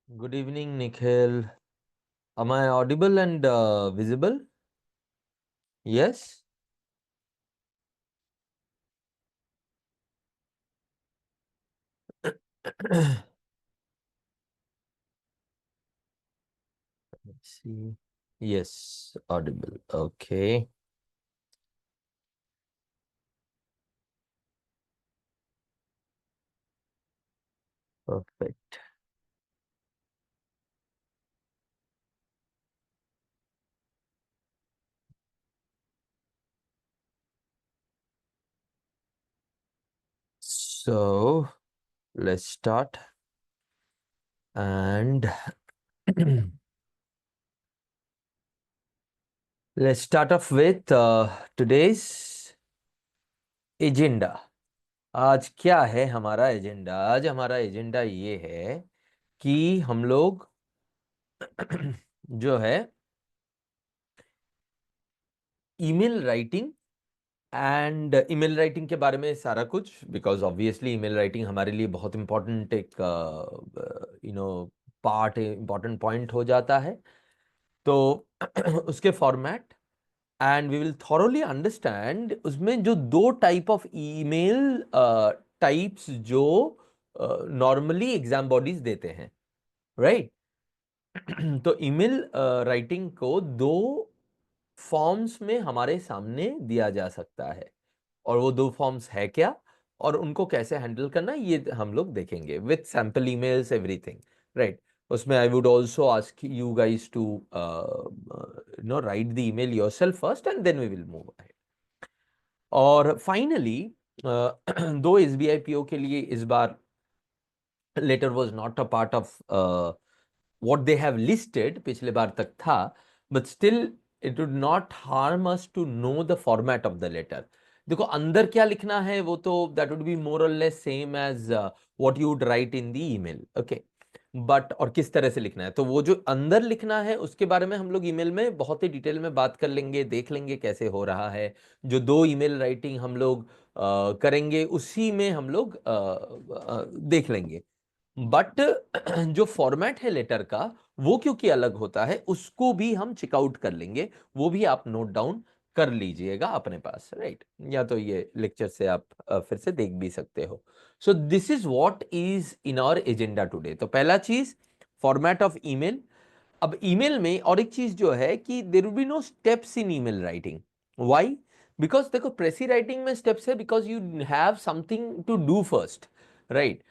Good evening, Nikhil. Am I audible and visible? Yes? Let's see. Yes, audible. Okay, perfect. So, let's start. And let's start off with today's agenda. आज क्या है हमारा agenda? आज हमारा agenda ये है कि हम लोग जो है email writing and email writing के बारे में सारा कुछ, बिकॉज ऑब्वियसली ईमेल राइटिंग हमारे लिए बहुत इंपॉर्टेंट एक पार्ट, इंपॉर्टेंट पॉइंट हो जाता है। तो उसके format and we will thoroughly understand उसमें जो दो टाइप ऑफ ईमेल टाइप्स जो नॉर्मली एग्जाम बॉडीज देते हैं, राइट? तो ईमेल राइटिंग को दो फॉर्म्स में हमारे सामने दिया जा सकता है, और वो दो फॉर्म्स है क्या और उनको कैसे हैंडल करना है ये हम लोग देखेंगे with sample emails everything, right? उसमें I would also ask you guys to write the email yourself first and then we will move ahead. और फाइनली दो एसबीआई पीओ के लिए इस बार letter was not a part of what they have listed, पिछले बार तक था, but still it would not harm us to know the format of the letter. देखो अंदर क्या लिखना है वो तो that would be more or less same as what you would write in the email, okay? But और किस तरह से लिखना है, तो वो जो अंदर लिखना है उसके बारे में हम लोग ईमेल में बहुत ही डिटेल में बात कर लेंगे, देख लेंगे कैसे हो रहा है। जो दो ईमेल राइटिंग हम लोग करेंगे उसी में हम लोग देख लेंगे। बट जो फॉर्मेट है लेटर का वो क्योंकि अलग होता है उसको भी हम चेकआउट कर लेंगे, वो भी आप नोट डाउन कर लीजिएगा अपने पास, राइट? या तो ये लेक्चर से आप फिर से देख भी सकते हो। So this is what is in our agenda today. तो पहला चीज फॉर्मेट ऑफ ईमेल। अब ईमेल में और एक चीज जो है कि there will be no steps in email writing. Why? Because देखो प्रेसी राइटिंग में स्टेप्स है because you have something to do first, right?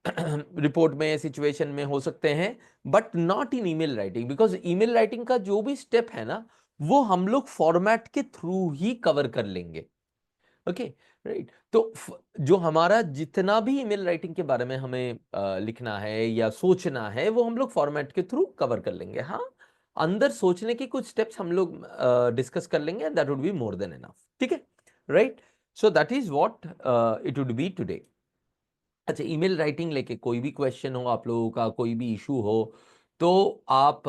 Report में, सिचुएशन में हो सकते हैं, but not in email writing, because email writing का जो भी स्टेप है ना वो हम लोग फॉर्मेट के थ्रू ही कवर कर लेंगे, ओके? राइट। तो जो हमारा जितना भी ईमेल राइटिंग के बारे में हमें लिखना है या सोचना है वो हम लोग फॉर्मेट के थ्रू कवर कर लेंगे। हाँ, अंदर सोचने की कुछ स्टेप्स हम लोग डिस्कस कर लेंगे, that would be more than enough, ठीक है? Right. So that is what it would B today. अच्छा, ईमेल राइटिंग लेके कोई भी क्वेश्चन हो, आप लोगों का कोई भी इशू हो, तो आप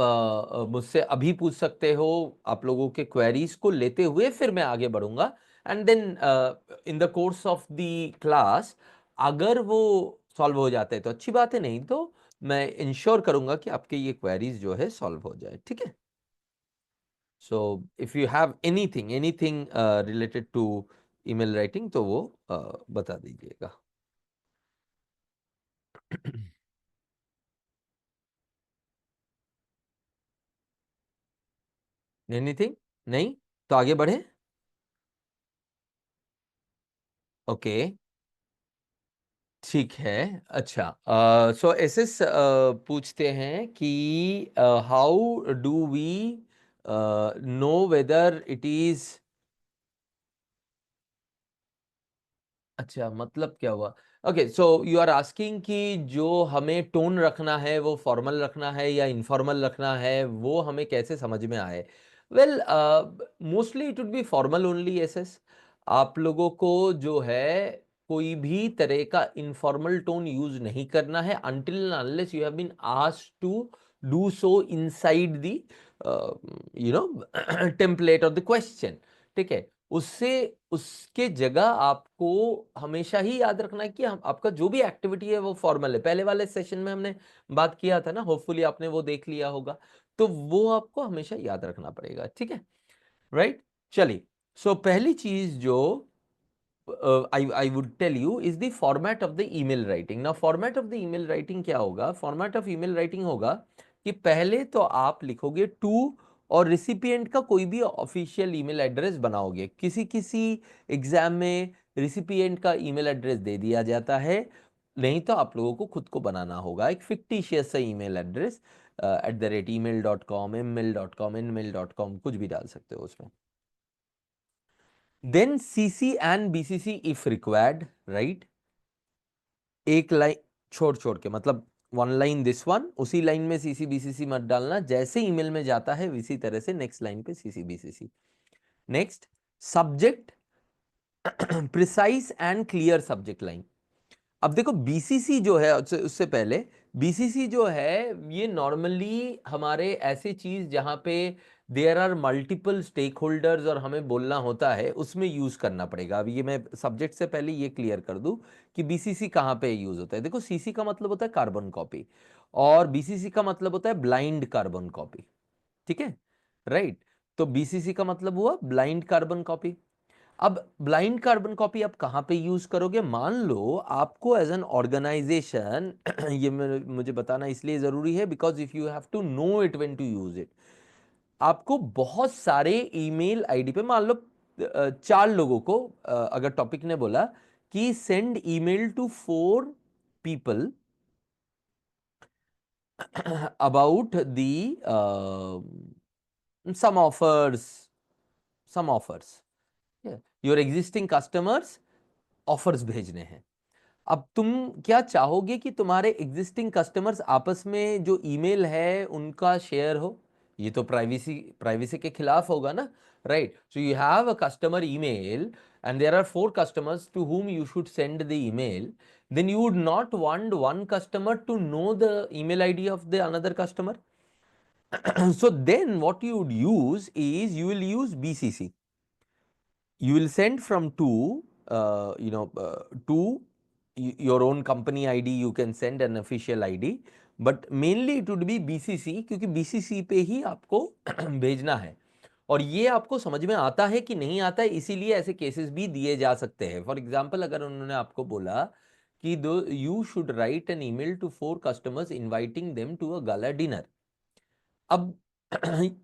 मुझसे अभी पूछ सकते हो। आप लोगों के क्वेरीज को लेते हुए फिर मैं आगे बढ़ूंगा, and then in the course of the class अगर वो सॉल्व हो जाते हैं तो अच्छी बात है, नहीं तो मैं इंश्योर करूंगा कि आपके ये क्वेरीज जो है सॉल्व हो जाए, ठीक है? So if you have anything anything related to email writing तो वो बता दीजिएगा। एनीथिंग? नहीं? तो आगे बढ़े। ओके, ठीक है। अच्छा, सो एसएस पूछते हैं कि how do we know whether it is, अच्छा मतलब क्या हुआ? Okay, so you are asking कि जो हमें टोन रखना है वो फॉर्मल रखना है या इनफॉर्मल रखना है वो हमें कैसे समझ में आए? Well, mostly it would B formal only SS. आप लोगों को जो है कोई भी तरह का इनफॉर्मल टोन यूज नहीं करना है until and unless you have been asked to do so inside the template of the question, ठीक है? उससे उसके जगह आपको हमेशा ही याद रखना है कि आपका जो भी एक्टिविटी है वो फॉर्मल है। पहले वाले सेशन में हमने बात किया था ना, होपफुली आपने वो देख लिया होगा, तो वो आपको हमेशा याद रखना पड़ेगा, ठीक है, राइट। चलिए, सो पहली चीज जो I would tell you is the format of the email writing. Now format of the email writing क्या होगा? Format of email writing होगा कि पहले तो आप लिखोगे टू और रिसिपिएंट का कोई भी ऑफिशियल ईमेल एड्रेस बनाओगे। किसी किसी एग्जाम में रिसिपिएंट का ईमेल एड्रेस दे दिया जाता है, नहीं तो आप लोगों को खुद को बनाना होगा एक फिक्टिशियस सा email address, @email.com, mmail.com, nmail.com, कुछ भी डाल सकते हो उसमें। Then CC and BCC if required, right? एक लाइन छोड़ छोड़ के, मतलब वन लाइन दिस वन, उसी लाइन में CC BCC मत डालना, जैसे ईमेल में जाता है इसी तरह से नेक्स्ट लाइन पे CC BCC। Next, subject precise and clear subject line. अब देखो बीसीसी जो है, उससे पहले बीसीसी जो है ये नॉर्मली हमारे ऐसे चीज जहां पे there are multiple stakeholders और हमें बोलना होता है उसमें यूज करना पड़ेगा। अब ये मैं सब्जेक्ट से पहले ये क्लियर कर दूं कि बीसीसी कहां पे यूज होता है। देखो सीसी का मतलब होता है कार्बन कॉपी और बीसीसी का मतलब होता है ब्लाइंड कार्बन कॉपी, ठीक है, राइट। तो बीसीसी का मतलब हुआ ब्लाइंड कार्बन कॉपी। अब ब्लाइंड कार्बन कॉपी आप कहां पे यूज करोगे? मान लो आपको एज एन ऑर्गेनाइजेशन ये मुझे बताना इसलिए जरूरी है because if you have to know it when to use it. आपको बहुत सारे ईमेल आईडी पे, मान लो 4 लोगों को अगर टॉपिक ने बोला कि send email to 4 people about the some offers, some offers, your existing customers, offers भेजने हैं। अब तुम क्या चाहोगे कि तुम्हारे एग्जिस्टिंग कस्टमर्स आपस में जो ईमेल है उनका शेयर हो? ये तो प्राइवेसी प्राइवेसी के खिलाफ होगा ना, right. So you have a customer email and there are 4 customers to whom you should send the email, then you would not want one customer to know the email ID of the another customer. So then what you would use is you will use BCC. You will send from to your own company ID, you can send an official ID, but mainly it would be BCC, क्योंकि BCC पे ही आपको भेजना है। और ये आपको समझ में आता है कि नहीं आता है, इसीलिए ऐसे केसेस भी दिए जा सकते हैं। फॉर एग्जाम्पल, अगर उन्होंने आपको बोला कि दो you should write an email to 4 customers inviting them to a gala dinner. अब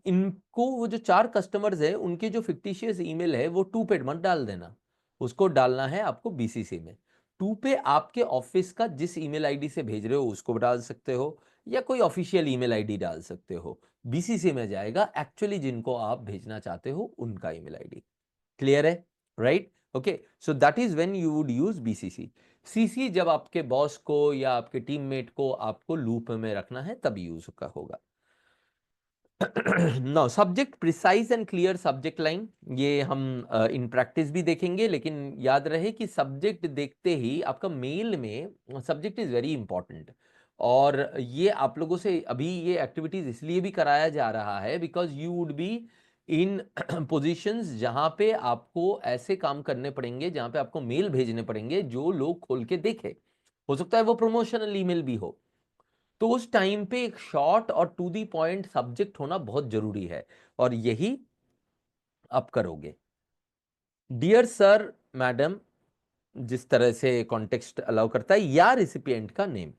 इनको वो जो 4 कस्टमर्स है उनके जो फिक्टिशियस ईमेल है वो 2 पे मत डाल देना, उसको डालना है आपको बीसीसी में। 2 पे आपके ऑफिस का जिस ईमेल आईडी से भेज रहे हो उसको डाल सकते हो या कोई ऑफिशियल ईमेल आईडी डाल सकते हो। बीसीसी में जाएगा एक्चुअली जिनको आप भेजना चाहते हो उनका ईमेल आईडी। क्लियर है, right? Okay, so that is when you would use BCC. CC जब आपके बॉस को या आपके टीममेट को आपको लूप में रखना है तब यूज का होगा। Now subject precise and clear subject line, ये हम इन प्रैक्टिस भी देखेंगे, लेकिन याद रहे कि सब्जेक्ट देखते ही आपका मेल में सब्जेक्ट इज वेरी इंपॉर्टेंट। और ये आप लोगों से अभी ये एक्टिविटीज इसलिए भी कराया जा रहा है because you would be in positions जहां पे आपको ऐसे काम करने पड़ेंगे, जहां पे आपको मेल भेजने पड़ेंगे जो लोग खोल के देखे। हो सकता है वो प्रमोशनल ईमेल भी हो, तो उस टाइम पे एक शॉर्ट और टू दी पॉइंट सब्जेक्ट होना बहुत जरूरी है और यही आप करोगे। डियर सर मैडम, जिस तरह से कॉन्टेक्स्ट अलाउ करता है, या रिसिपिएंट का नेम।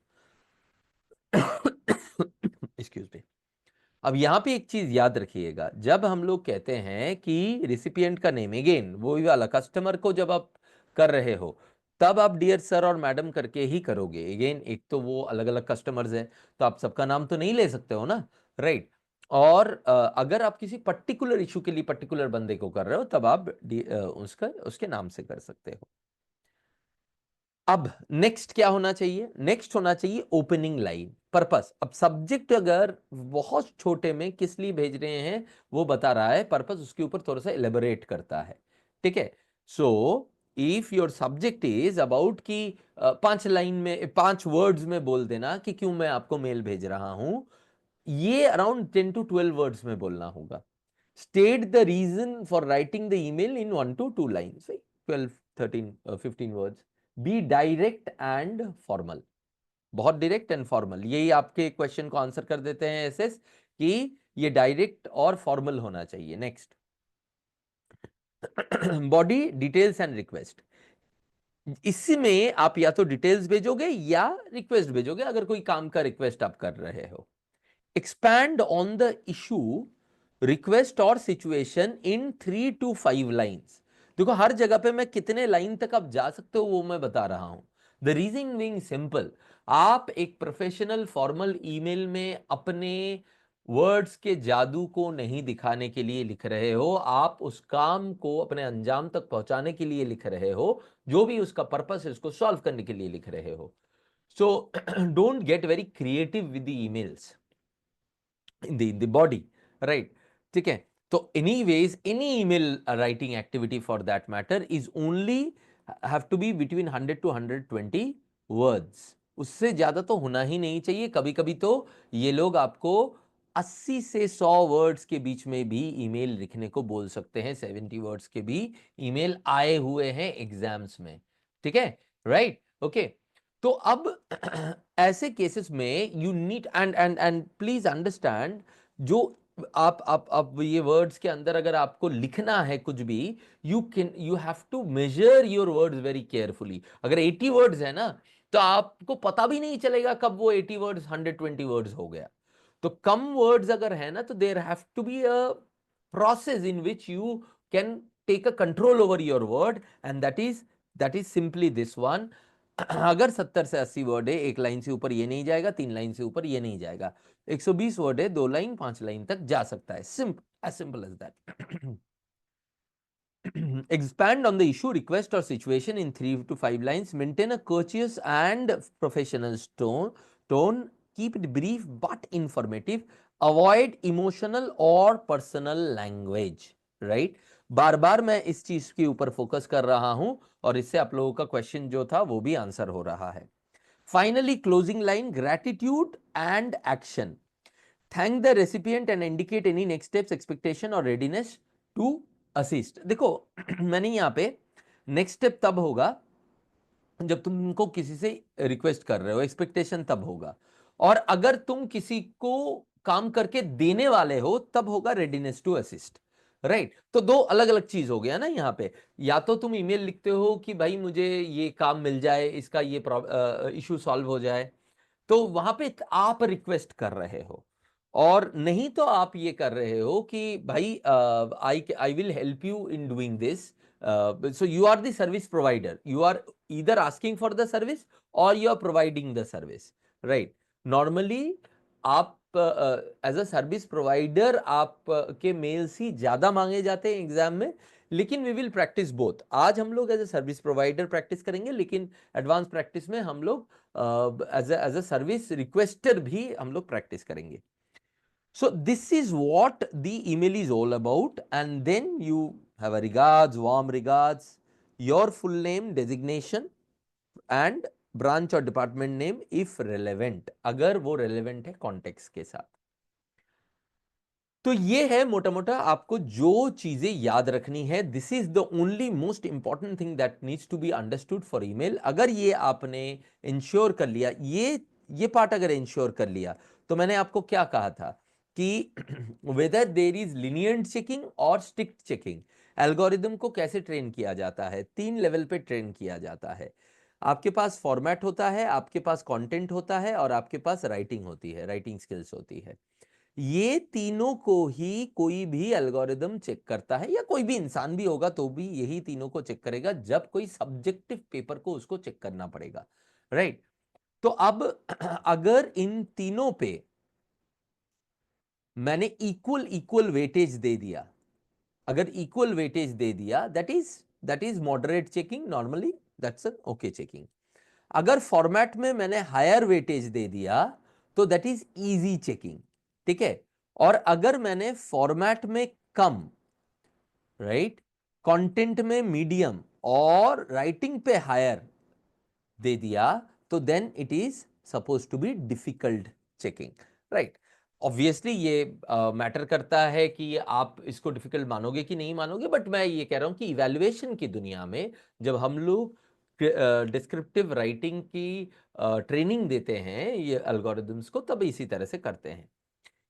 Excuse me. अब यहां पे एक चीज याद रखिएगा, जब हम लोग कहते हैं कि रिसिपिएंट का नेम, अगेन वही वाला, कस्टमर को जब आप कर रहे हो तब आप डियर सर और मैडम करके ही करोगे। अगेन एक तो वो अलग अलग कस्टमर्स हैं तो आप सबका नाम तो नहीं ले सकते हो ना, राइट। और अगर आप किसी पर्टिकुलर इशू के लिए पर्टिकुलर बंदे को कर रहे हो तब आप उसके नाम से कर सकते हो। अब नेक्स्ट क्या होना चाहिए? नेक्स्ट होना चाहिए ओपनिंग लाइन, पर्पस। अब सब्जेक्ट अगर बहुत छोटे में किस लिए भेज रहे हैं वो बता रहा है, पर्पस उसके ऊपर थोड़ा सा एलेबोरेट करता है, ठीक है। So if your subject is about कि 5 लाइन में 5 वर्ड्स में बोल देना कि क्यों मैं आपको मेल भेज रहा हूं, ये अराउंड 10 to 12 वर्ड्स में बोलना होगा। state the reason for writing the email in 1 to 2 lines, right? 12, 13, 15 words. Be direct and formal. बहुत डायरेक्ट एंड फॉर्मल, यही आपके क्वेश्चन को आंसर कर देते हैं एसएस कि ये डायरेक्ट और फॉर्मल होना चाहिए। Next, body details and request. इसमें आप या तो डिटेल्स भेजोगे या रिक्वेस्ट भेजोगे, अगर कोई काम का रिक्वेस्ट आप कर रहे हो। Expand on the issue, request और सिचुएशन इन 3 to 5 लाइन्स। देखो हर जगह पे मैं कितने लाइन तक आप जा सकते हो वो मैं बता रहा हूं। द रीजन बीइंग सिंपल, आप एक प्रोफेशनल फॉर्मल ईमेल में अपने वर्ड्स के जादू को नहीं दिखाने के लिए लिख रहे हो, आप उस काम को अपने अंजाम तक पहुंचाने के लिए लिख रहे हो, जो भी उसका पर्पस है उसको सॉल्व करने के लिए लिख रहे हो। So don't get very creative with the emails in the body, right? ठीक है, तो anyways any email writing activity for that matter is only have to be between 100 to 120 words, उससे ज्यादा तो होना ही नहीं चाहिए। कभी कभी तो ये लोग आपको 80 से 100 वर्ड्स के बीच में भी ईमेल लिखने को बोल सकते हैं। 70 वर्ड्स के भी ईमेल आए हुए हैं एग्जाम्स में, ठीक है, राइट, ओके। तो अब ऐसे केसेस में you need and please understand, जो आप ये वर्ड्स के अंदर अगर आपको लिखना है कुछ भी, you have to measure your words very carefully. अगर 80 वर्ड्स है ना, तो आपको पता भी नहीं चलेगा कब वो 80 वर्ड्स 120 वर्ड्स हो गया। तो कम वर्ड्स अगर है ना, तो there have to be a process in which you can take a control over your word, and that is simply this one. अगर 70 से 80 वर्ड है, एक लाइन से ऊपर ये नहीं जाएगा, 3 लाइन से ऊपर ये नहीं जाएगा। 120 वर्ड है, 2 लाइन 5 लाइन तक जा सकता है, simple as that. Expand on the issue, request or situation in 3 to 5 lines. Maintain a courteous and professional tone. Keep it brief but informative. Avoid emotional or personal language. Right? बार बार मैं इस चीज के ऊपर focus कर रहा हूं, और इससे आप लोगों का क्वेश्चन जो था वो भी आंसर हो रहा है। Finally closing line, gratitude and action. Thank the recipient and indicate any next steps, expectation और रेडीनेस टू असिस्ट। देखो मैंने यहाँ पे नेक्स्ट स्टेप तब होगा जब तुमको किसी से रिक्वेस्ट कर रहे हो, एक्सपेक्टेशन तब होगा, और अगर तुम किसी को काम करके देने वाले हो तब होगा रेडीनेस टू असिस्ट, राइट? तो दो अलग अलग चीज हो गया ना यहाँ पे। या तो तुम ईमेल लिखते हो कि भाई मुझे ये काम मिल जाए, इसका ये इशू सॉल्व हो जाए, तो वहां पे आप रिक्वेस्ट कर रहे हो, और नहीं तो आप ये कर रहे हो कि भाई I will help you in doing this. So you are the service provider, you are either asking for the service और you are providing the service, right? Normally आप एज अ सर्विस प्रोवाइडर आप के mails ही ज्यादा मांगे जाते हैं exam में, लेकिन वी विल प्रैक्टिस बोथ। आज हम लोग as a service provider practice करेंगे, लेकिन एडवांस प्रैक्टिस में हम लोग एज अ सर्विस रिक्वेस्टर भी हम लोग प्रैक्टिस करेंगे। So this is what the email is all about, and then you have a regards, warm regards, your full name, designation and branch or department name if relevant, अगर वो relevant है context के साथ। तो ये है मोटा मोटा आपको जो चीजें याद रखनी है। This is the only most important thing that needs to be understood for email. अगर ये आपने इंश्योर कर लिया, ये पार्ट अगर इंश्योर कर लिया, तो मैंने आपको क्या कहा था कि whether there is lenient checking और स्ट्रिक्ट चेकिंग, एल्गोरिदम को कैसे ट्रेन किया जाता है, 3 लेवल पे ट्रेन किया जाता है। आपके पास फॉर्मेट होता है, आपके पास कंटेंट होता है, और आपके पास राइटिंग होती है, राइटिंग स्किल्स होती है। ये तीनों को ही कोई भी एल्गोरिदम चेक करता है, या कोई भी इंसान भी होगा तो भी यही तीनों को चेक करेगा जब कोई सब्जेक्टिव पेपर को उसको चेक करना पड़ेगा, राइट? तो अब अगर इन तीनों पे मैंने इक्वल इक्वल वेटेज दे दिया, अगर इक्वल वेटेज दे दिया, that is moderate checking, normally that's an okay checking. अगर फॉर्मेट में मैंने हायर वेटेज दे दिया तो दैट इज इजी चेकिंग, ठीक है? और अगर मैंने फॉर्मेट में कम, राइट, कंटेंट में मीडियम और राइटिंग पे हायर दे दिया, तो then it is suppose to be difficult checking, right? Obviously ये मैटर करता है कि आप इसको डिफिकल्ट मानोगे कि नहीं मानोगे, बट मैं ये कह रहा हूं कि इवैल्यूएशन की दुनिया में जब हम लोग डिस्क्रिप्टिव राइटिंग की ट्रेनिंग देते हैं ये एल्गोरिदम्स को, तब इसी तरह से करते हैं।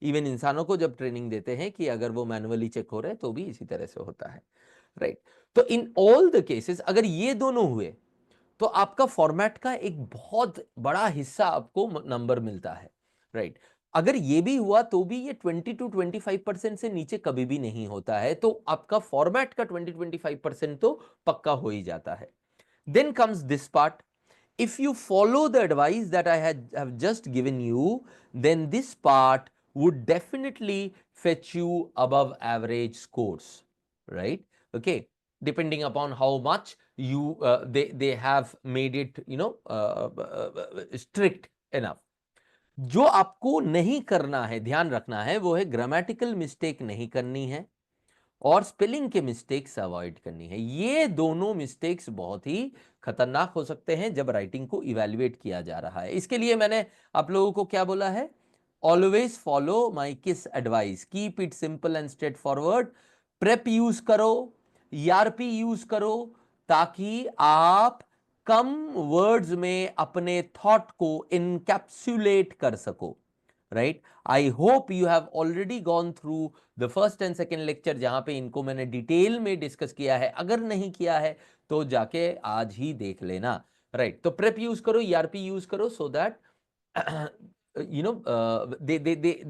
इवन इंसानों को जब ट्रेनिंग देते हैं कि अगर वो मैनुअली चेक हो रहे हैं तो भी इसी तरह से होता है, राइट। तो इन ऑल द केसेस अगर ये दोनों हुए तो आपका फॉर्मेट का एक बहुत बड़ा हिस्सा आपको नंबर मिलता है, राइट। अगर ये भी हुआ तो भी ये 20 to 25% से नीचे कभी भी नहीं होता है, तो आपका फॉर्मेट का 20-25% तो पक्का हो ही जाता है। Then comes this part, if you follow the advice that I have just given you, then this part would definitely fetch you above average scores, right? Okay, depending upon how much you they have made it, strict enough. जो आपको नहीं करना है, ध्यान रखना है, वो है ग्रामेटिकल मिस्टेक नहीं करनी है और स्पेलिंग के मिस्टेक्स अवॉइड करनी है। ये दोनों मिस्टेक्स बहुत ही खतरनाक हो सकते हैं जब राइटिंग को इवैल्यूएट किया जा रहा है। इसके लिए मैंने आप लोगों को क्या बोला है, ऑलवेज फॉलो माई किस advice, keep it simple and straight forward, prep use करो, ईआरपी यूज करो, ताकि आप कम वर्ड्स में अपने थॉट को इनकैप्सुलेट कर सको, right. I hope you have already gone through the first and second lecture, जहां पे इनको मैंने डिटेल में डिस्कस किया है। अगर नहीं किया है तो जाके आज ही देख लेना, राइट। तो प्रेप यूज करो, ईआरपी यूज करो, so that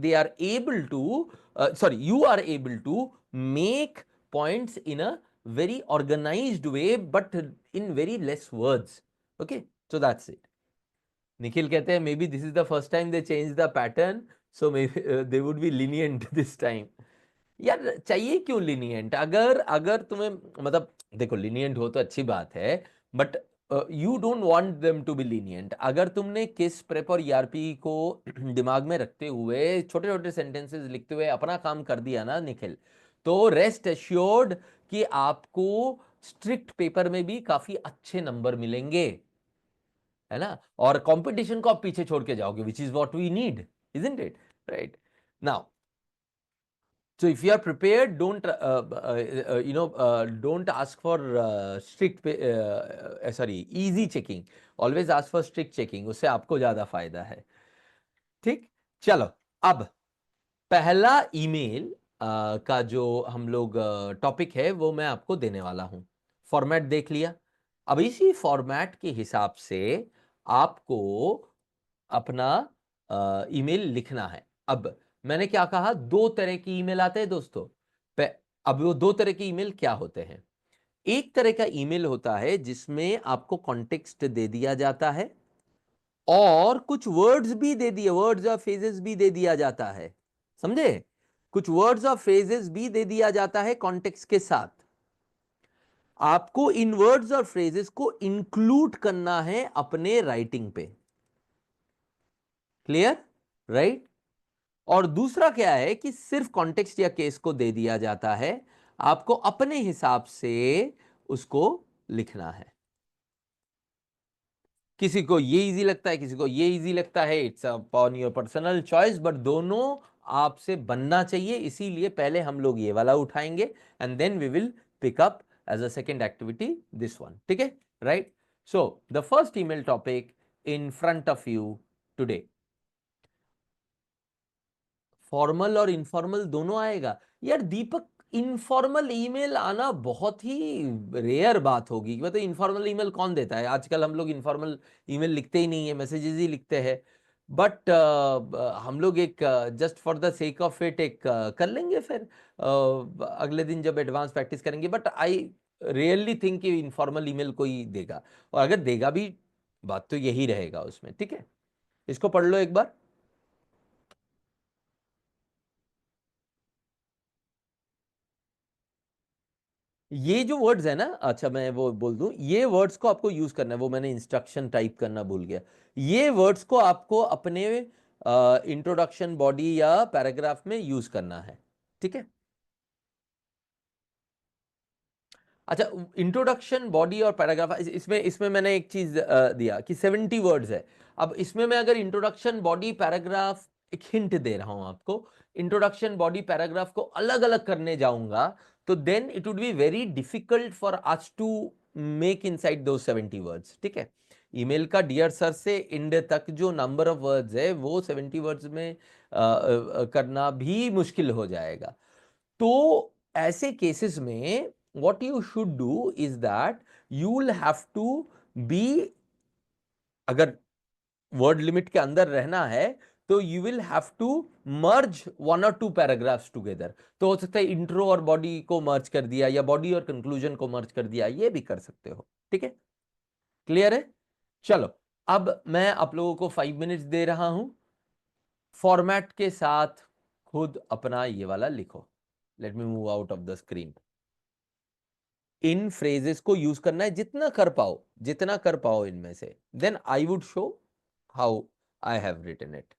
they are able to sorry, you are able to make points in a very organized way but in very less words. Okay, so that's it. Nikhil कहते हैं may be this is the first time they change the pattern, so may they would be lenient this time. यार चाहिए क्यों lenient, अगर अगर तुम्हें मतलब देखो लीनियंट हो तो अच्छी बात है, but you don't want them to be lenient. अगर तुमने किस प्रेप और ईआरपी को दिमाग में रखते हुए छोटे छोटे सेंटेंसेस लिखते हुए अपना काम कर दिया ना निखिल, तो रेस्ट एश्योर्ड कि आपको स्ट्रिक्ट पेपर में भी काफी अच्छे नंबर मिलेंगे, है ना। और कंपटीशन को आप पीछे छोड़ के जाओगे, which is what we need, isn't it, right. Now so if you are prepared, don't ask for easy checking, always ask for strict checking, उससे आपको ज्यादा फायदा है, ठीक। चलो, अब पहला ईमेल का जो हम लोग टॉपिक है वो मैं आपको देने वाला हूं। फॉर्मेट देख लिया, अब इसी फॉर्मेट के हिसाब से आपको अपना ईमेल लिखना है। अब मैंने क्या कहा, दो तरह की ईमेल आते हैं दोस्तों। अब वो दो तरह के ईमेल क्या होते हैं, एक तरह का ईमेल होता है जिसमें आपको कॉन्टेक्स्ट दे दिया जाता है और कुछ वर्ड्स भी दे दिए, वर्ड्स और फ्रेजेस भी दे दिया जाता है, समझे। कुछ वर्ड्स और फ्रेजेस भी दे दिया जाता है कॉन्टेक्स्ट के साथ। आपको इन वर्ड्स और फ्रेजेस को इंक्लूड करना है अपने राइटिंग पे, क्लियर, राइट। और दूसरा क्या है कि सिर्फ कॉन्टेक्स्ट या केस को दे दिया जाता है, आपको अपने हिसाब से उसको लिखना है। किसी को ये इजी लगता है, किसी को ये इजी लगता है, it's upon your personal choice, but दोनों आपसे बनना चाहिए। इसीलिए पहले हम लोग ये वाला उठाएंगे and then we will pick up as a second activity this one, ठीक है, right. So the first email topic in front of you today, formal और इनफॉर्मल दोनों आएगा। यार दीपक, इनफॉर्मल ईमेल आना बहुत ही रेयर बात होगी, मतलब इनफॉर्मल ईमेल कौन देता है आजकल, हम लोग इनफॉर्मल ईमेल लिखते ही नहीं है, मैसेजेस ही लिखते हैं। बट हम लोग एक just for the sake of it एक कर लेंगे फिर अगले दिन जब एडवांस प्रैक्टिस करेंगे, बट आई रियली थिंक कि इनफॉर्मल ईमेल कोई देगा, और अगर देगा भी बात तो यही रहेगा उसमें, ठीक है। इसको पढ़ लो एक बार। ये जो वर्ड्स है ना, अच्छा मैं वो बोल दूं, ये वर्ड्स को आपको यूज करना है, वो मैंने इंस्ट्रक्शन टाइप करना भूल गया। ये वर्ड्स को आपको अपने इंट्रोडक्शन बॉडी या पैराग्राफ में यूज करना है, ठीक है। अच्छा, इंट्रोडक्शन बॉडी और पैराग्राफ, इसमें इसमें मैंने एक चीज दिया कि 70 वर्ड्स है। अब इसमें मैं अगर इंट्रोडक्शन बॉडी पैराग्राफ एक हिंट दे रहा हूं आपको, इंट्रोडक्शन बॉडी पैराग्राफ को अलग अलग करने जाऊंगा तो then it would be very difficult for us to make inside those 70 words. ठीक है, ईमेल का डियर सर से इंड तक जो नंबर ऑफ वर्ड्स है वो 70 वर्ड्स में करना भी मुश्किल हो जाएगा। तो ऐसे केसेस में what you should do is that you will have to be, अगर वर्ड लिमिट के अंदर रहना है तो you will have to merge one और टू पैराग्राफ्स टुगेदर। तो हो सकता है इंट्रो और बॉडी को मर्ज कर दिया या बॉडी और कंक्लूजन को मर्ज कर दिया, ये भी कर सकते हो। ठीक है, क्लियर है? चलो, अब मैं आप लोगों को 5 मिनट्स दे रहा हूं, फॉर्मेट के साथ खुद अपना ये वाला लिखो। Let me move out of the screen. In phrases को यूज करना है जितना कर पाओ, जितना कर पाओ इनमें से, then I would show how I have written it.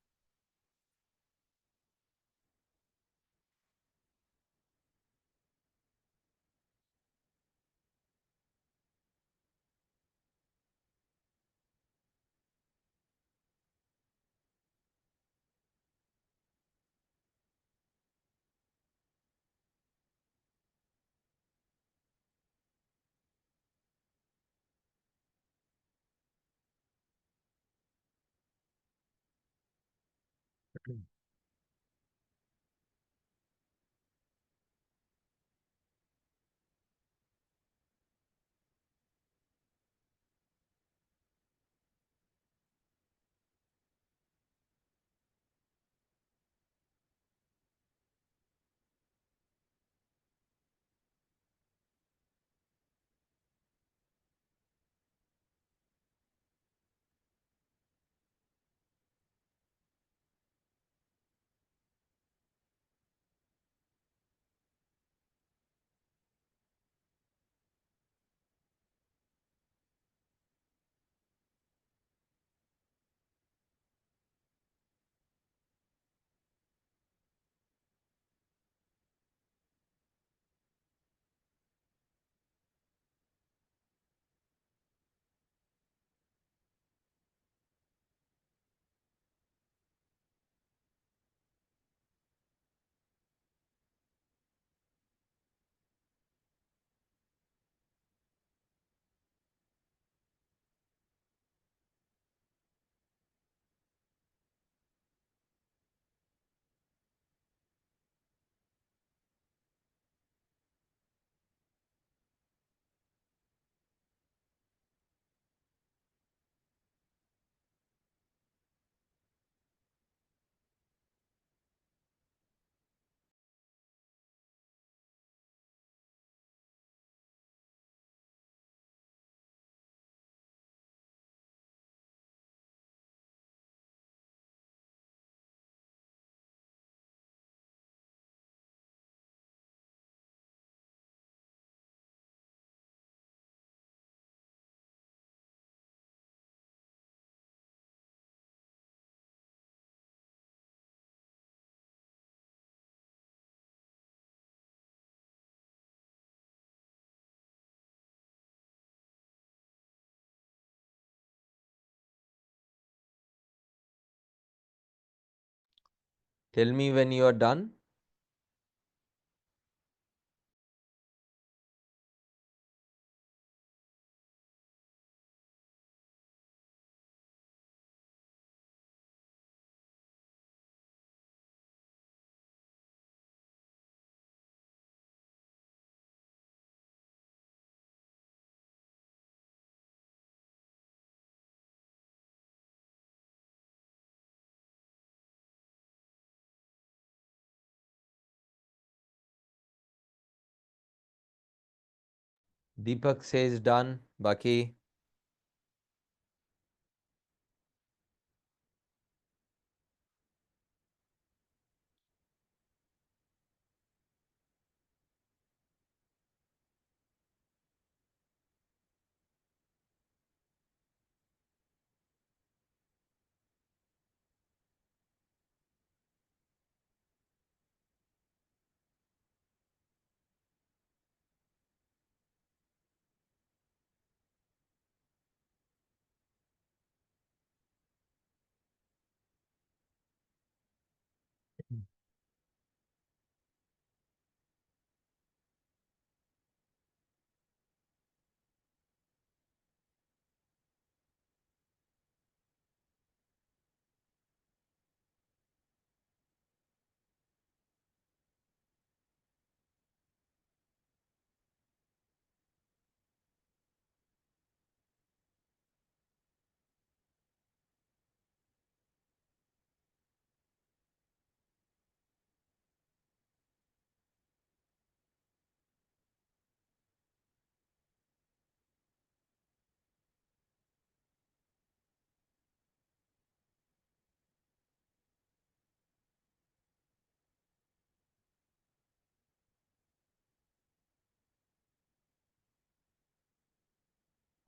Tell me when you are done. Deepak says done. Baki.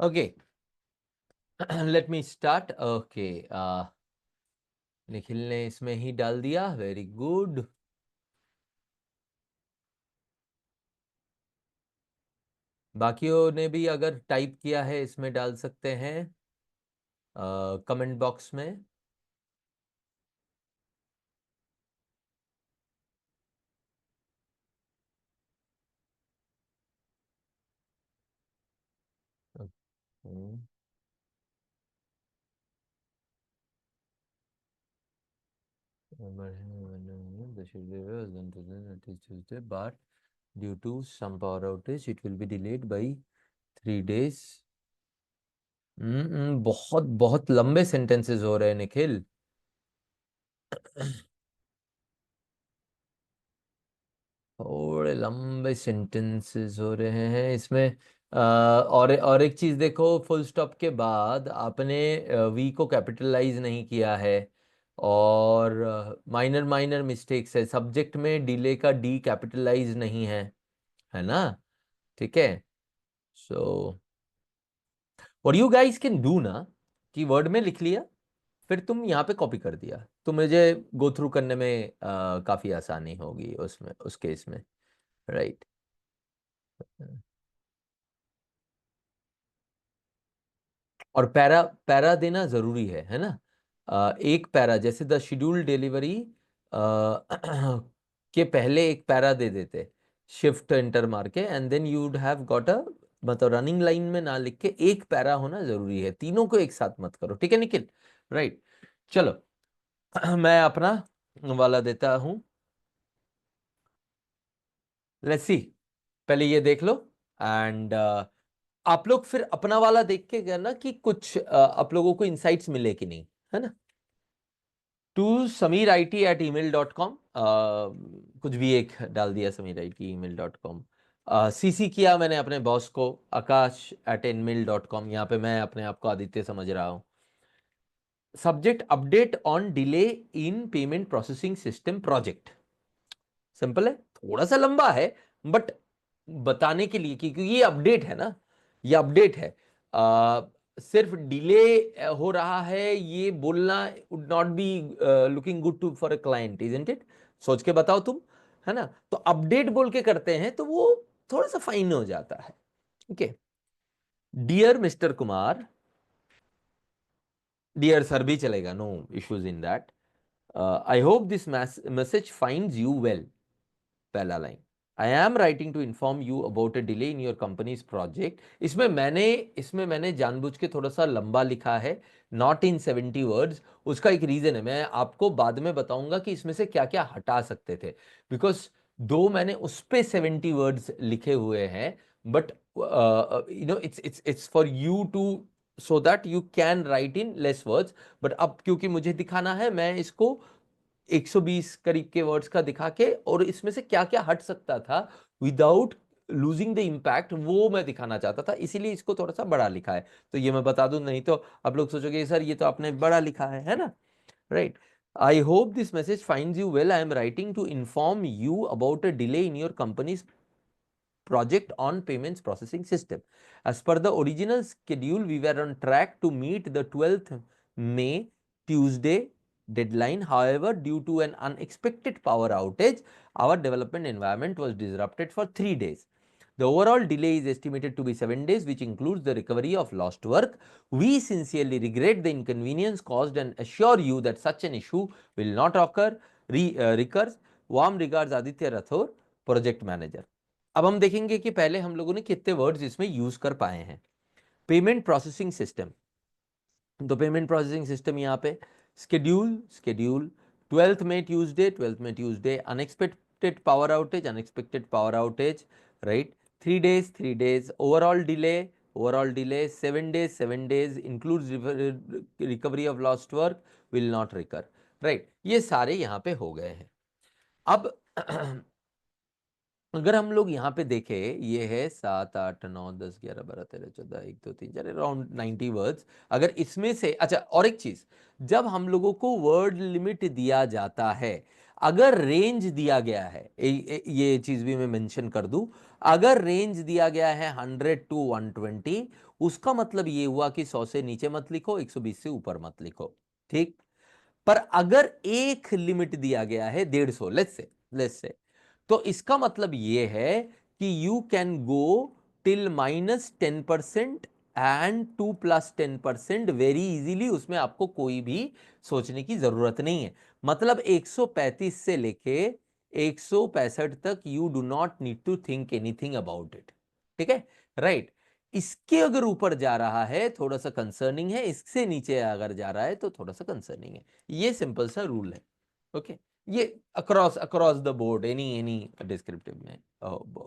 Okay, let me start. Okay, Nikhil ने इसमें ही डाल दिया, वेरी गुड। बाकियों ने भी अगर टाइप किया है इसमें डाल सकते हैं कमेंट बॉक्स में। Okay. The schedule was done to Tuesday, but due to some power outage, it will be delayed by 3 days. बहुत बहुत लंबे सेंटेंसेस हो रहे हैं निखिल। थोड़े लंबे सेंटेंसेस हो रहे हैं इसमें। और एक चीज देखो, फुल स्टॉप के बाद आपने वी को कैपिटलाइज नहीं किया है, और माइनर माइनर मिस्टेक्स है। सब्जेक्ट में डिले का डी कैपिटलाइज नहीं है ना? ठीक है। So what you guys can do ना, कि वर्ड में लिख लिया, फिर तुम यहाँ पे कॉपी कर दिया, तो मुझे गो थ्रू करने में काफी आसानी होगी उसमें, उस केस में, राइट। और पैरा पैरा देना जरूरी है ना? एक पैरा, जैसे द शेड्यूल डिलीवरी के पहले एक पैरा दे देते, शिफ्ट एंटर मार के, and then you would have got a, मतलब रनिंग लाइन में ना लिख के एक पैरा होना जरूरी है। तीनों को एक साथ मत करो, ठीक है निखिल? राइट, चलो। मैं अपना वाला देता हूं, लेट्स सी। पहले ये देख लो, एंड आप लोग फिर अपना वाला देख के करना कि कुछ आप लोगों को इंसाइट्स मिले कि नहीं, है ना? टू sameerit@email.com, कुछ भी एक डाल दिया, sameerit@email.com। सीसी किया मैंने अपने बॉस को, akash@nmail.com। यहाँ पे मैं अपने आप को आदित्य समझ रहा हूँ। Subject update on delay in payment processing system project. Simple है, थोड़ा सा लंबा है, बट बताने के लिए कि क्योंकि ये अपडेट है ना, ये अपडेट है। सिर्फ डिले हो रहा है ये बोलना would not be looking good to for a client, isn't it? सोच के बताओ तुम, है ना? तो अपडेट बोल के करते हैं तो वो थोड़ा सा फाइन हो जाता है। Okay, dear mister Kumar, dear sir भी चलेगा, no issues in that. I hope this message finds you well. पहला line, I am writing to inform you about a delay in your company's project. इसमें मैंने जानबूझ के थोड़ा सा लंबा लिखा है, नॉट इन 70 वर्ड्स। उसका एक रीजन है, मैं आपको बाद में बताऊंगा कि इसमें से क्या क्या हटा सकते थे, बिकॉज दो मैंने उस पे 70 वर्ड्स लिखे हुए हैं, but it's for you too, so that you can write in less words. But अब क्योंकि मुझे दिखाना है, मैं इसको 120 करीब के वर्ड्स का दिखा के, और इसमें से क्या क्या हट सकता था विदाउट लूजिंग द इम्पैक्ट, वो मैं दिखाना चाहता था, इसीलिए इसको थोड़ा सा बड़ा लिखा है। तो ये मैं बता दूं, नहीं तो आप लोग सोचोगे सर ये तो आपने बड़ा लिखा है ना? Right. I hope this message finds you well. I am writing to inform you about a delay in your company's project on payments processing system. As per the original schedule, we were on track to meet the 12th May Tuesday deadline. However, due to an unexpected power outage, our development environment was disrupted for 3 days. The overall delay is estimated to be 7 days, which includes the recovery of lost work. We sincerely regret the inconvenience caused and assure you that such an issue will not occur. Recurs. Warm regards Aditya Rathore, project manager. अब हम देखेंगे कि पहले हम लोगों ने कितने words इसमें यूज कर पाए हैं। पेमेंट प्रोसेसिंग सिस्टम, तो पेमेंट प्रोसेसिंग सिस्टम यहाँ पे स्केड्यूल, स्केड्यूल 12th में ट्यूसडे, 12th में Tuesday, unexpected power outage, unexpected power outage, right, 3 days, 3 days, overall delay, overall delay, 7 days, 7 days, includes recovery of lost work, will not recur, right. ये सारे यहाँ पे हो गए हैं। अब अगर हम लोग यहाँ पे देखें, ये है 7, 8, 9, 10, 11, 12, 13, 14, 1, 2, 3, 4, अराउंड 90 वर्ड्स। अगर इसमें से, अच्छा और एक चीज, जब हम लोगों को वर्ड लिमिट दिया जाता है, अगर रेंज दिया गया है, ये चीज भी मैं मेंशन कर दूं, अगर रेंज दिया गया है 100 to 120, उसका मतलब ये हुआ कि 100 से नीचे मत लिखो, 120 से ऊपर मत लिखो, ठीक। पर अगर एक लिमिट दिया गया है 150, लेट्स से, तो इसका मतलब यह है कि you can go till -10% and 2 + 10% very easily. उसमें आपको कोई भी सोचने की जरूरत नहीं है। मतलब 135 से लेके 165 तक you do not need to think anything about it, ठीक है, राइट। इसके अगर ऊपर जा रहा है थोड़ा सा कंसर्निंग है, इससे नीचे अगर जा रहा है तो थोड़ा सा कंसर्निंग है। ये सिंपल सा रूल है, ओके। ये across across the board any descriptive में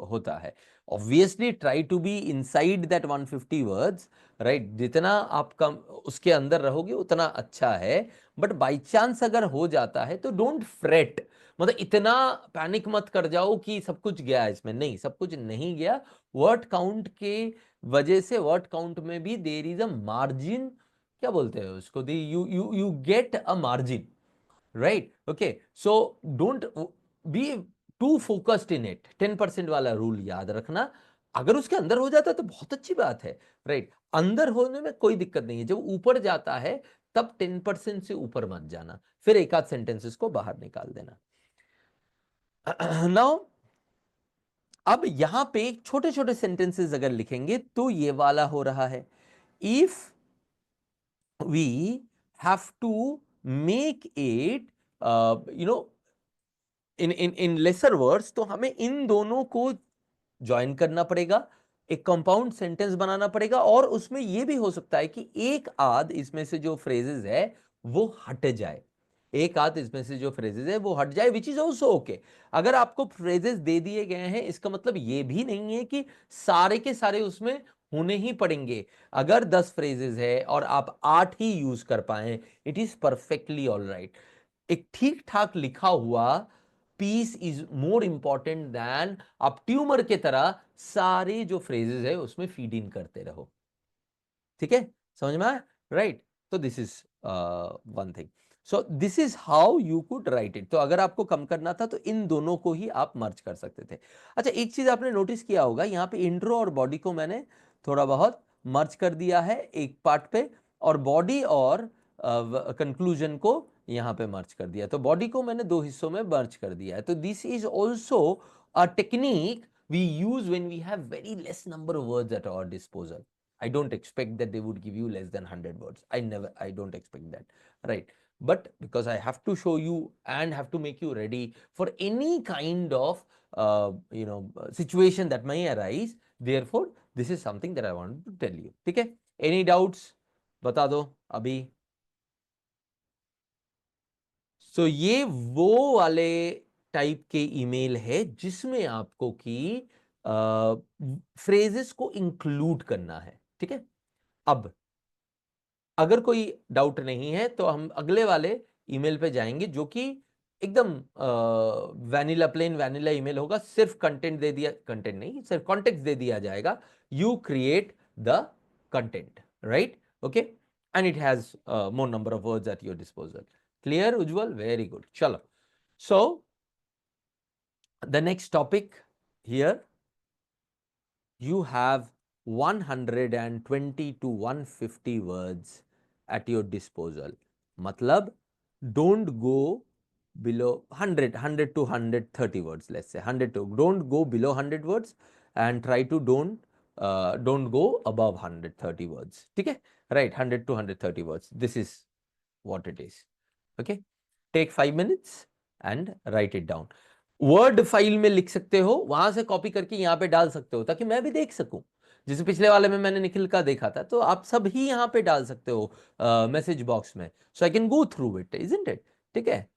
होता है। Obviously try to be inside that 150 words, right. जितना आप कम उसके अंदर रहोगे उतना अच्छा है। बट बाई चांस अगर हो जाता है तो डोंट फ्रेट, मतलब इतना पैनिक मत कर जाओ कि सब कुछ गया इसमें, नहीं, सब कुछ नहीं गया। वर्ड काउंट के वजह से, वर्ड काउंट में भी देयर इज अ मार्जिन, क्या बोलते हैं उसको, you get a margin, right, okay. So don't be too focused in it. 10% वाला रूल याद रखना। अगर उसके अंदर हो जाता है तो बहुत अच्छी बात है, राइट। अंदर होने में कोई दिक्कत नहीं है। जब ऊपर जाता है तब 10% से ऊपर मत जाना, फिर एक आध सेंटेंसेस को बाहर निकाल देना। नाउ अब यहां पे छोटे छोटे सेंटेंसेस अगर लिखेंगे तो ये वाला हो रहा है, if we have to make it in lesser words, तो हमें इन दोनों को ज्वाइन करना पड़ेगा, एक कंपाउंड सेंटेंस बनाना पड़ेगा। और उसमें यह भी हो सकता है कि एक आध इसमें से जो फ्रेजेस है वो हट जाए, एक आध इसमें से जो फ्रेजेस है वो हट जाए, विच इज ऑल्सो ओके। अगर आपको फ्रेजेस दे दिए गए हैं इसका मतलब ये भी नहीं है कि सारे के सारे उसमें होने ही पड़ेंगे। अगर 10 फ्रेजेस है और आप 8 ही यूज कर पाए, it is perfectly all right. एक ठीक ठाक लिखा हुआ piece is more important than आप ट्यूमर के तरह सारे जो फ्रेजेस है उसमें फीड इन करते रहो, ठीक है, समझ में आया, राइट। तो this is one thing. So this is how you could write it. तो अगर आपको कम करना था तो इन दोनों को ही आप मर्ज कर सकते थे। अच्छा, एक चीज आपने नोटिस किया होगा, यहाँ पे इंट्रो और बॉडी को मैंने थोड़ा बहुत मर्ज कर दिया है एक पार्ट पे, और बॉडी और कंक्लूजन को यहां पे मर्ज कर दिया। तो बॉडी को मैंने दो हिस्सों में मर्ज कर दिया है। तो this is also a technique we use when we have very less number of words at our disposal. I don't expect that they would give you less than 100 words. I don't expect that, right? But because I have to show you and have to make you ready for any kind of situation that may arise, therefore this is something that I wanted to tell you. ठीक है, any doubts बता दो अभी। सो ये वो वाले type के email है जिसमें आपको कि फ्रेजेस को इंक्लूड करना है, ठीक है। अब अगर कोई डाउट नहीं है तो हम अगले वाले ईमेल पे जाएंगे, जो कि एकदम वैनिला, प्लेन वैनिला ईमेल होगा। सिर्फ कंटेंट दे दिया, कंटेंट नहीं, सिर्फ कॉन्टेक्स्ट दे दिया जाएगा। You create the content, right, okay, and it has more number of words at your disposal. Clear Ujjwal? Very good. चलो, सो the next topic here, you have 120 to 150 words at your disposal. मतलब don't go below 100 to 130 words, let's say 100 to, don't go below 100 words and try to don't go above 130 words, ठीक है, right, 100 to 130 words, this is what it is, okay। Take 5 minutes and right it down. Word file में लिख सकते हो, वहां से copy करके यहाँ पे डाल सकते हो ताकि मैं भी देख सकूं। जैसे पिछले वाले में मैंने निखिल का देखा था, तो आप सब ही यहाँ पे डाल सकते हो मैसेज बॉक्स में, so I can go through it, isn't it? ठीक है।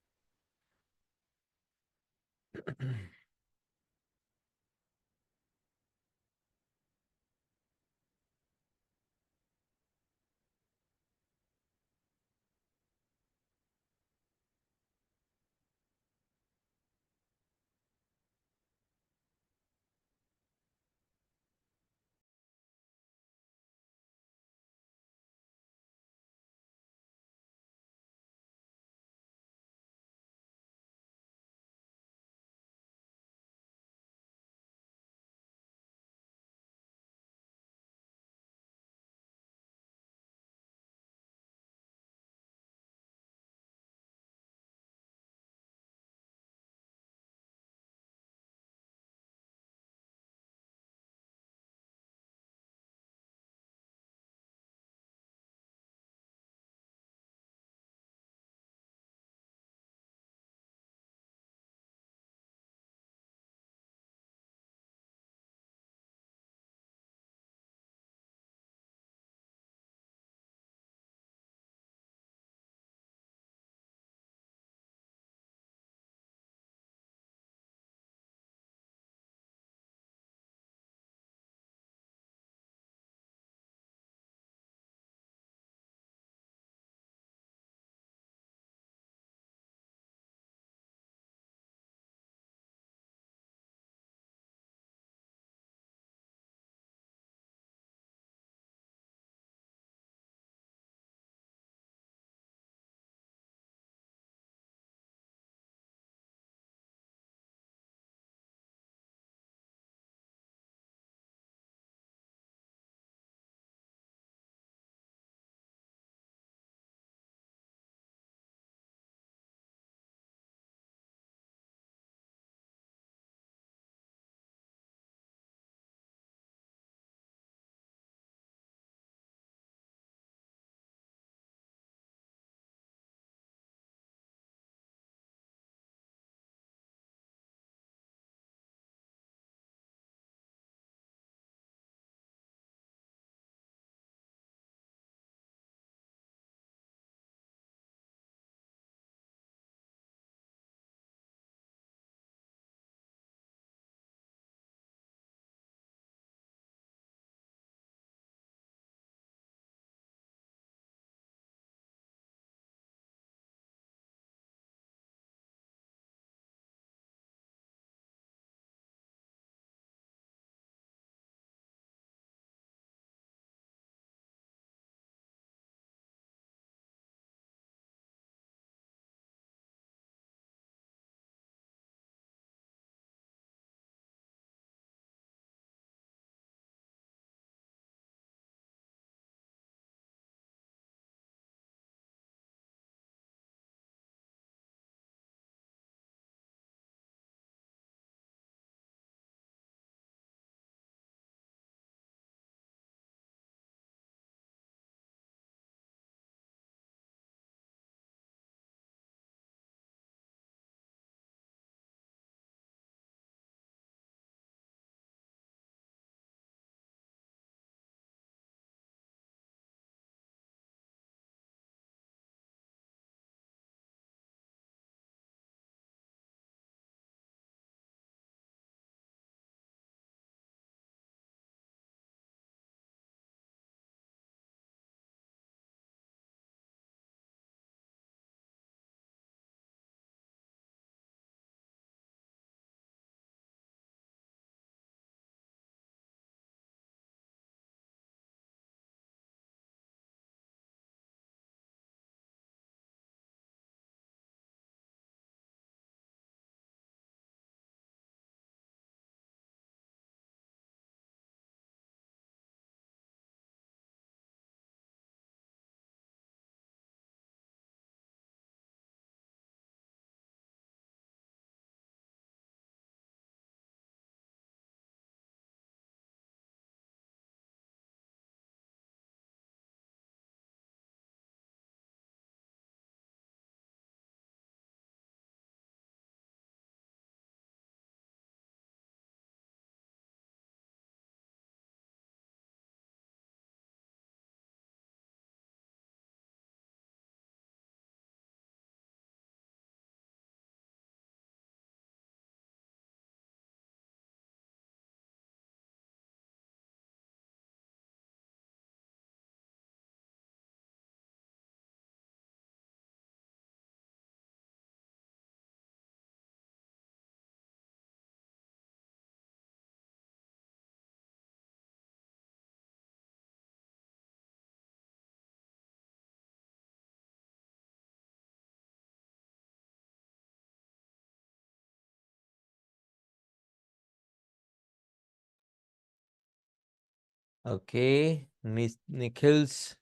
Okay, Nikhil's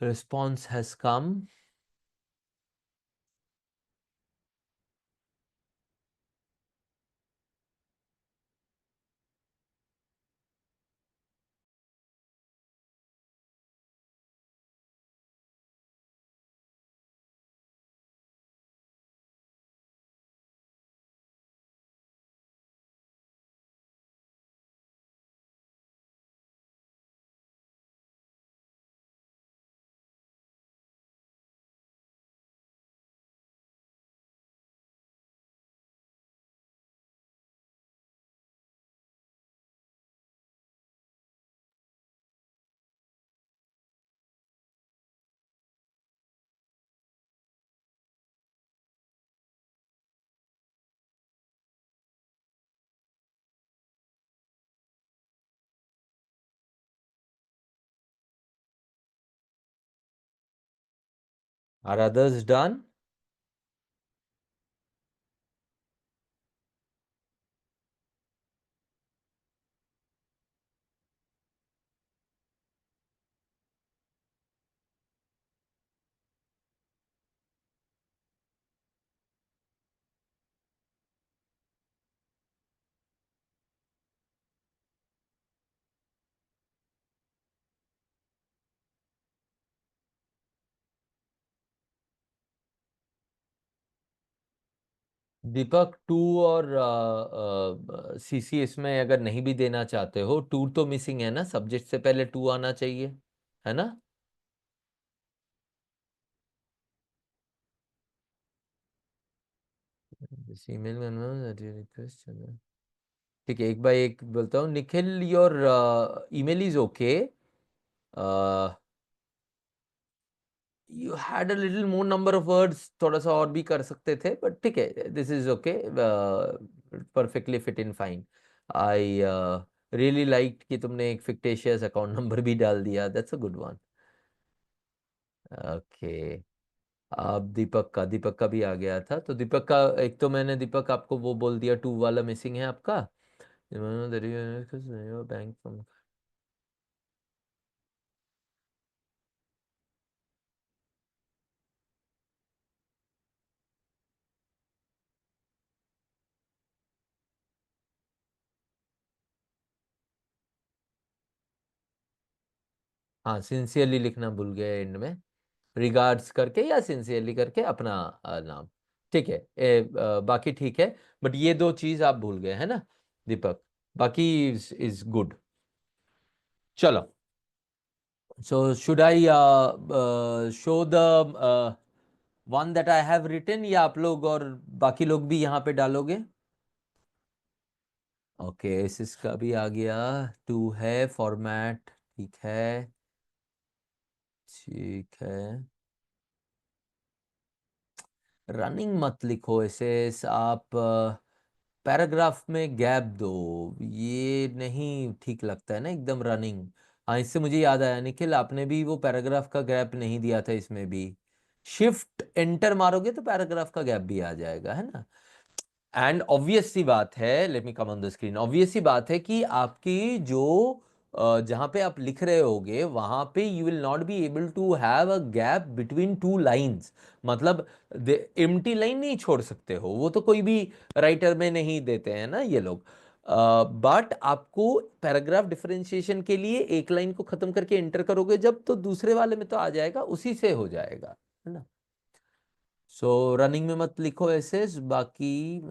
response has come. Are others done? Deepak, to और सीसी इसमें अगर नहीं भी देना चाहते हो, टू तो मिसिंग है ना, सब्जेक्ट से पहले टू आना चाहिए, है ना? ईमेल रिक्वेस्ट, ठीक है, एक बार एक बोलता हूँ। Nikhil, your email is okay, you had a little more number of words, थोड़ा सा और भी कर सकते थे, बट ठीक है, this is okay, perfectly fit in fine. I really like कि तुमने एक फिक्टिशियस अकाउंट नंबर भी डाल दिया, that's a good one. Okay, अब दीपक का भी आ गया था, तो दीपक का एक तो मैंने दीपक आपको वो बोल दिया, टू वाला मिसिंग है आपका। बैंक, हाँ, सिंसियरली लिखना भूल गए एंड में, रिगार्ड्स करके या सिंसियरली करके अपना नाम, ठीक है। बाकी ठीक है, बट ये दो चीज आप भूल गए है ना दीपक, बाकी इज गुड। चलो, so should I show the one that I have written, या आप लोग और बाकी लोग भी यहाँ पे डालोगे? ओके, इसका भी आ गया, टू है फॉर्मेट, ठीक है, ठीक है। रनिंग मत लिखो ऐसे, आप पैराग्राफ में गैप दो, ये नहीं ठीक लगता है ना एकदम रनिंग। हाँ, इससे मुझे याद आया निखिल, आपने भी वो पैराग्राफ का गैप नहीं दिया था इसमें भी, शिफ्ट एंटर मारोगे तो पैराग्राफ का गैप भी आ जाएगा, है ना? एंड ऑब्वियस सी बात है, let me come on the screen, obvious सी बात है कि आपकी जो जहां पे आप लिख रहे होगे वहां पे you will not be able to have a gap between two lines, मतलब एम्प्टी लाइन नहीं छोड़ सकते हो, वो तो कोई भी राइटर में नहीं देते हैं ना ये लोग। बट आपको पैराग्राफ डिफरेंशिएशन के लिए एक लाइन को खत्म करके एंटर करोगे जब, तो दूसरे वाले में तो आ जाएगा, उसी से हो जाएगा, है ना? सो रनिंग में मत लिखो ऐसे, बाकी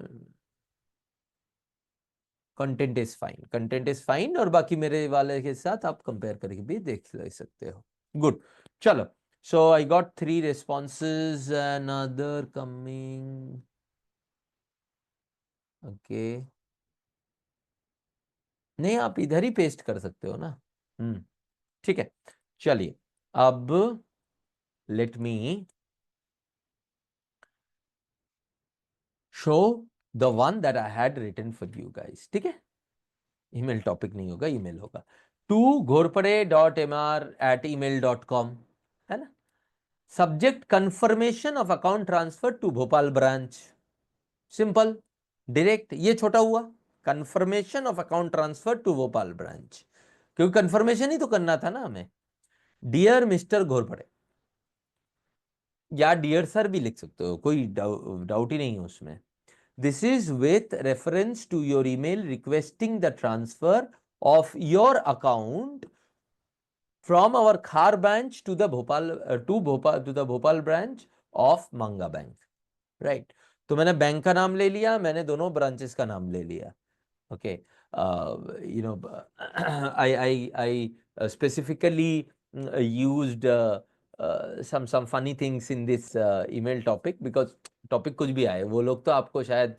content is fine, content is fine, और बाकी मेरे वाले के साथ आप कंपेयर करके भी देख ले सकते हो। गुड, चलो, so I got three responses, another coming, okay. नहीं, आप इधर ही पेस्ट कर सकते हो ना। ठीक है, चलिए, अब let me show the one that I had written for you guys, ठीक है? ईमेल टॉपिक नहीं होगा, ईमेल होगा, टू घोरपड़े.mr@email.com, है ना? Subject confirmation of account transfer to Bhopal branch, simple, direct, ये छोटा हुआ। Confirmation of account transfer to Bhopal branch, क्योंकि कंफर्मेशन ही तो करना था ना हमें। डियर मिस्टर घोरपड़े, या डियर सर भी लिख सकते हो, कोई डाउट ही नहीं है उसमें। This is with reference to your email requesting the transfer of your account from our Khar branch to the Bhopal branch of Manga bank, right. तो मैंने बैंक का नाम ले लिया, मैंने दोनों ब्रांचेस का नाम ले लिया। Okay, I specifically used some funny things in this email topic because topic कुछ भी आए, वो लोग तो आपको शायद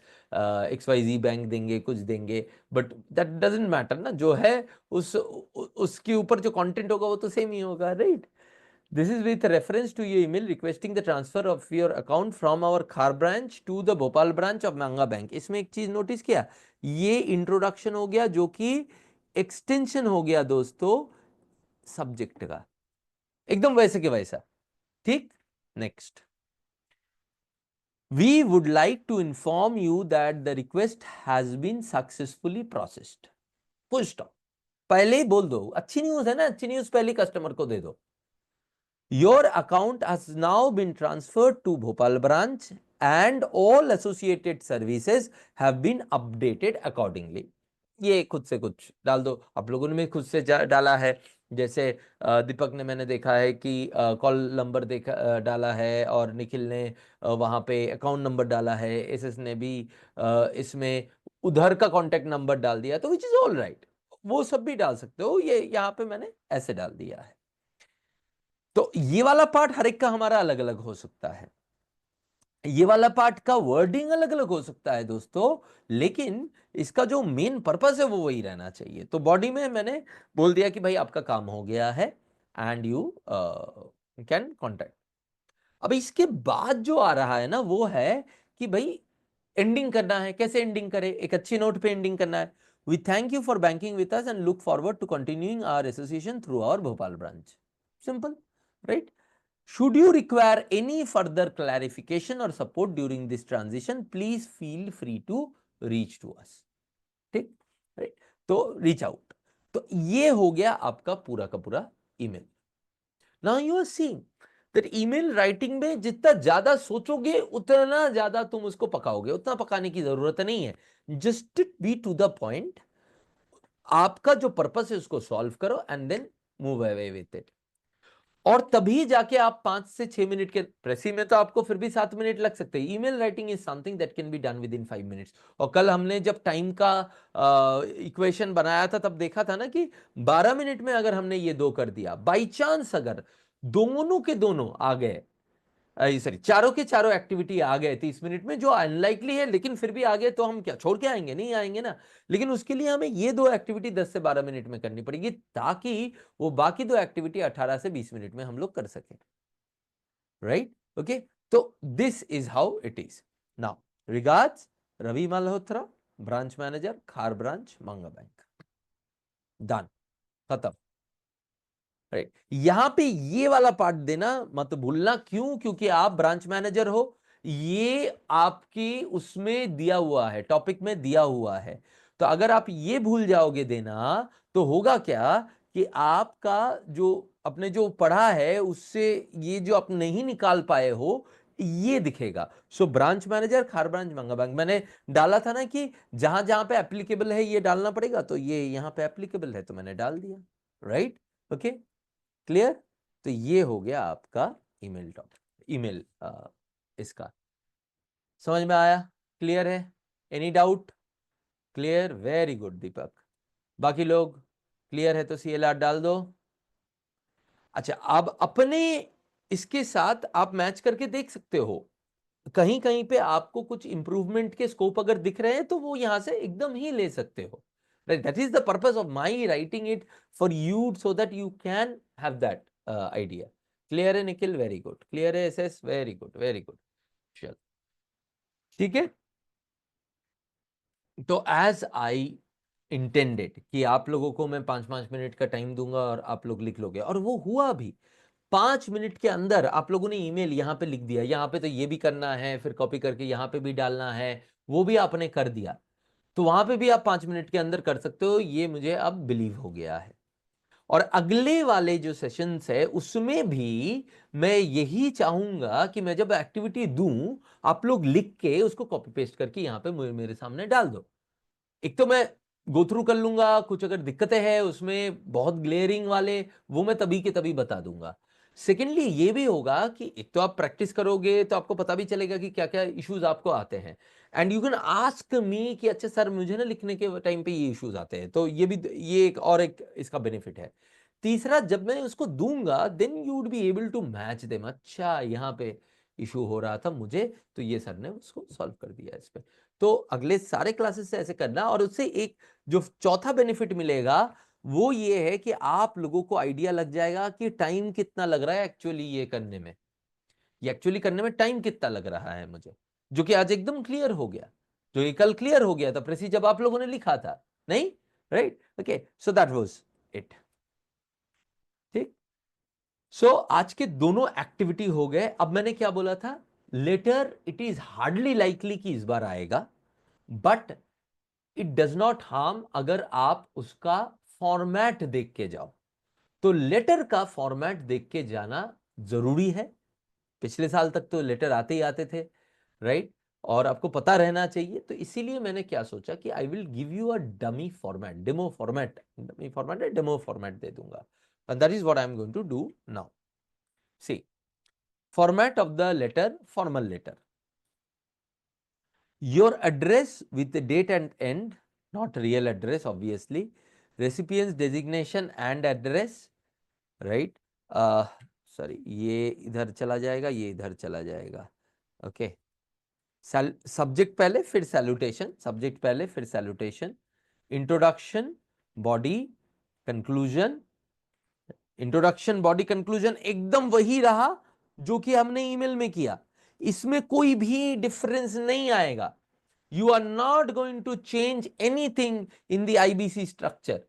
XYZ बैंक देंगे, कुछ देंगे, बट दैट डजंट मैटर ना, जो है उसके ऊपर जो कंटेंट होगा वो तो सेम ही होगा, right. This is with reference to your email requesting the transfer of your account from our Khar branch to the Bhopal branch of Manga Bank। इसमें एक चीज नोटिस किया, ये इंट्रोडक्शन हो गया जो कि एक्सटेंशन हो गया दोस्तों सब्जेक्ट का, एकदम वैसे के वैसा, ठीक। Next, we would like to inform you that the request has been successfully processed। Full stop, पहले ही बोल दो, अच्छी न्यूज है ना, अच्छी न्यूज पहले कस्टमर को दे दो। Your account has now been transferred to Bhopal branch and all associated services have been updated accordingly। ये खुद से कुछ डाल दो, आप लोगों ने भी खुद से डाला है, जैसे दीपक ने, मैंने देखा है कि कॉल नंबर देखा डाला है, और निखिल ने वहां पे अकाउंट नंबर डाला है, एसएस ने भी इसमें उधर का कॉन्टेक्ट नंबर डाल दिया, तो विच इज ऑल राइट, वो सब भी डाल सकते हो, ये यहाँ पे मैंने ऐसे डाल दिया है। तो ये वाला पार्ट हर एक का हमारा अलग अलग हो सकता है, ये वाला पार्ट का वर्डिंग अलग अलग हो सकता है दोस्तों, लेकिन इसका जो मेन पर्पस है वो वही रहना चाहिए। तो बॉडी में मैंने बोल दिया कि भाई आपका काम हो गया है एंड यू कैन कॉन्टेक्ट। अब इसके बाद जो आ रहा है ना वो है कि भाई एंडिंग करना है, कैसे एंडिंग करें, एक अच्छी नोट पे एंडिंग करना है। We thank you for banking with us and look forward to continuing our association through our Bhopal branch. Simple, right. Should you require any further clarification or support during this transition, please feel free to reach to us। ठीक, right, तो reach out. तो ये हो गया आपका पूरा का पूरा email. Now you are seeing that email writing में जितना ज्यादा सोचोगे उतना ज्यादा तुम उसको पकाओगे, उतना पकाने की जरूरत नहीं है, just be to the point. आपका जो पर्पस है उसको सॉल्व करो and then move away with it. और तभी जाके आप 5 से 6 मिनट के, प्रेसी में तो आपको फिर भी 7 मिनट लग सकते हैं, email writing is something that can be done with in 5 minutes. और कल हमने जब टाइम का इक्वेशन बनाया था तब देखा था ना कि 12 मिनट में अगर हमने ये दो कर दिया, बाई चांस अगर दोनों के दोनों आ गए, सॉरी चारों के चारों एक्टिविटी आ गए 30 मिनट में, जो अनलाइकली है, लेकिन फिर भी आ गए, तो हम क्या छोड़ के आएंगे, नहीं आएंगे ना। लेकिन उसके लिए हमें ये दो एक्टिविटी 10 से 12 मिनट में करनी पड़ेगी, ताकि वो बाकी दो एक्टिविटी 18 से 20 मिनट में हम लोग कर सकें, राइट। ओके, तो this is how it is. Now regards, Ravi Malhotra, branch manager, Khar branch, Manga bank. Done, खत्म, राइट। यहां पे ये वाला पार्ट देना मत भूलना, क्यों? क्योंकि आप ब्रांच मैनेजर हो, ये आपकी उसमें दिया हुआ है, टॉपिक में दिया हुआ है। तो अगर आप ये भूल जाओगे देना, तो होगा क्या कि आपका जो अपने जो पढ़ा है उससे ये जो आप नहीं निकाल पाए हो ये दिखेगा। सो branch manager, Khar branch, Manga bank, मैंने डाला था ना कि जहां जहां पे एप्लीकेबल है ये डालना पड़ेगा, तो ये यहां पे एप्लीकेबल है तो मैंने डाल दिया, राइट। Okay, clear. तो ये हो गया आपका ईमेल टॉपिक, ईमेल इसका समझ में आया, क्लियर है? Any doubt? Clear, very good Deepak. बाकी लोग क्लियर है तो CLR डाल दो। अच्छा, अब अपने इसके साथ आप मैच करके देख सकते हो, कहीं कहीं पे आपको कुछ इंप्रूवमेंट के स्कोप अगर दिख रहे हैं तो वो यहां से एकदम ही ले सकते हो, right? That is the purpose of my writing it for you, so that you can have that idea। Clear है निखिल? Very good. क्लियर है SS? Very good, very good. चल, ठीक है। तो एज आई इंटेंडेड कि आप लोगों को मैं 5-5 मिनट का टाइम दूंगा और आप लोग लिख लोगे, और वो हुआ भी। 5 मिनट के अंदर आप लोगों ने ईमेल यहां पे लिख दिया, यहां पे तो ये भी करना है, फिर कॉपी करके यहां पे भी डालना है, वो भी आपने कर दिया। तो वहां पे भी आप 5 मिनट के अंदर कर सकते हो, ये मुझे अब बिलीव हो गया है। और अगले वाले जो सेशंस है उसमें भी मैं यही चाहूंगा कि मैं जब एक्टिविटी दूं, आप लोग लिख के उसको कॉपी पेस्ट करके यहां पे मेरे सामने डाल दो। एक तो मैं गो थ्रू कर लूंगा, कुछ अगर दिक्कतें हैं उसमें बहुत ग्लेयरिंग वाले, वो मैं तभी के तभी बता दूंगा। सेकेंडली ये भी होगा कि एक तो आप प्रैक्टिस करोगे तो आपको पता भी चलेगा कि क्या क्या इश्यूज आपको आते हैं, and you can ask me कि अच्छा सर मुझे ना लिखने के टाइम पे ये इश्यूज आते हैं, तो ये भी, ये एक और एक इसका बेनिफिट है। तीसरा, जब मैं उसको दूंगा then you would be able to match them, अच्छा यहाँ पे इशू हो रहा था मुझे, तो ये सर ने उसको सॉल्व कर दिया इस पे। तो अगले सारे क्लासेस से ऐसे करना, और उससे एक जो चौथा बेनिफिट मिलेगा वो ये है कि आप लोगों को आइडिया लग जाएगा कि टाइम कितना लग रहा है एक्चुअली ये करने में, ये एक्चुअली करने में टाइम कितना लग रहा है मुझे, जो कि आज एकदम क्लियर हो गया, जो ये कल क्लियर हो गया था प्रेसी जब आप लोगों ने लिखा था, नहीं? Right, okay, so that was it. ठीक, सो आज के दोनों एक्टिविटी हो गए। अब मैंने क्या बोला था, letter it is hardly likely कि इस बार आएगा, but it does not harm अगर आप उसका फॉर्मेट देख के जाओ। तो लेटर का फॉर्मेट देख के जाना जरूरी है। पिछले साल तक तो लेटर आते ही आते थे, राइट? और आपको पता रहना चाहिए, तो इसीलिए मैंने क्या सोचा कि I will give you a dummy format, demo format, dummy format है, डेमो फॉर्मेट दे दूंगा, and that is what I am going to do now. See, format of the letter, formal letter, your address with the date and end, not real address obviously, recipient's designation and address, right? Sorry, ये इधर चला जाएगा, ये इधर चला जाएगा, okay. Subject पहले फिर सैल्यूटेशन, सब्जेक्ट पहले फिर salutation, introduction, body, conclusion. Introduction, body, conclusion एकदम वही रहा जो कि हमने ईमेल में किया, इसमें कोई भी डिफरेंस नहीं आएगा। You are not going to change anything in the IBC structure.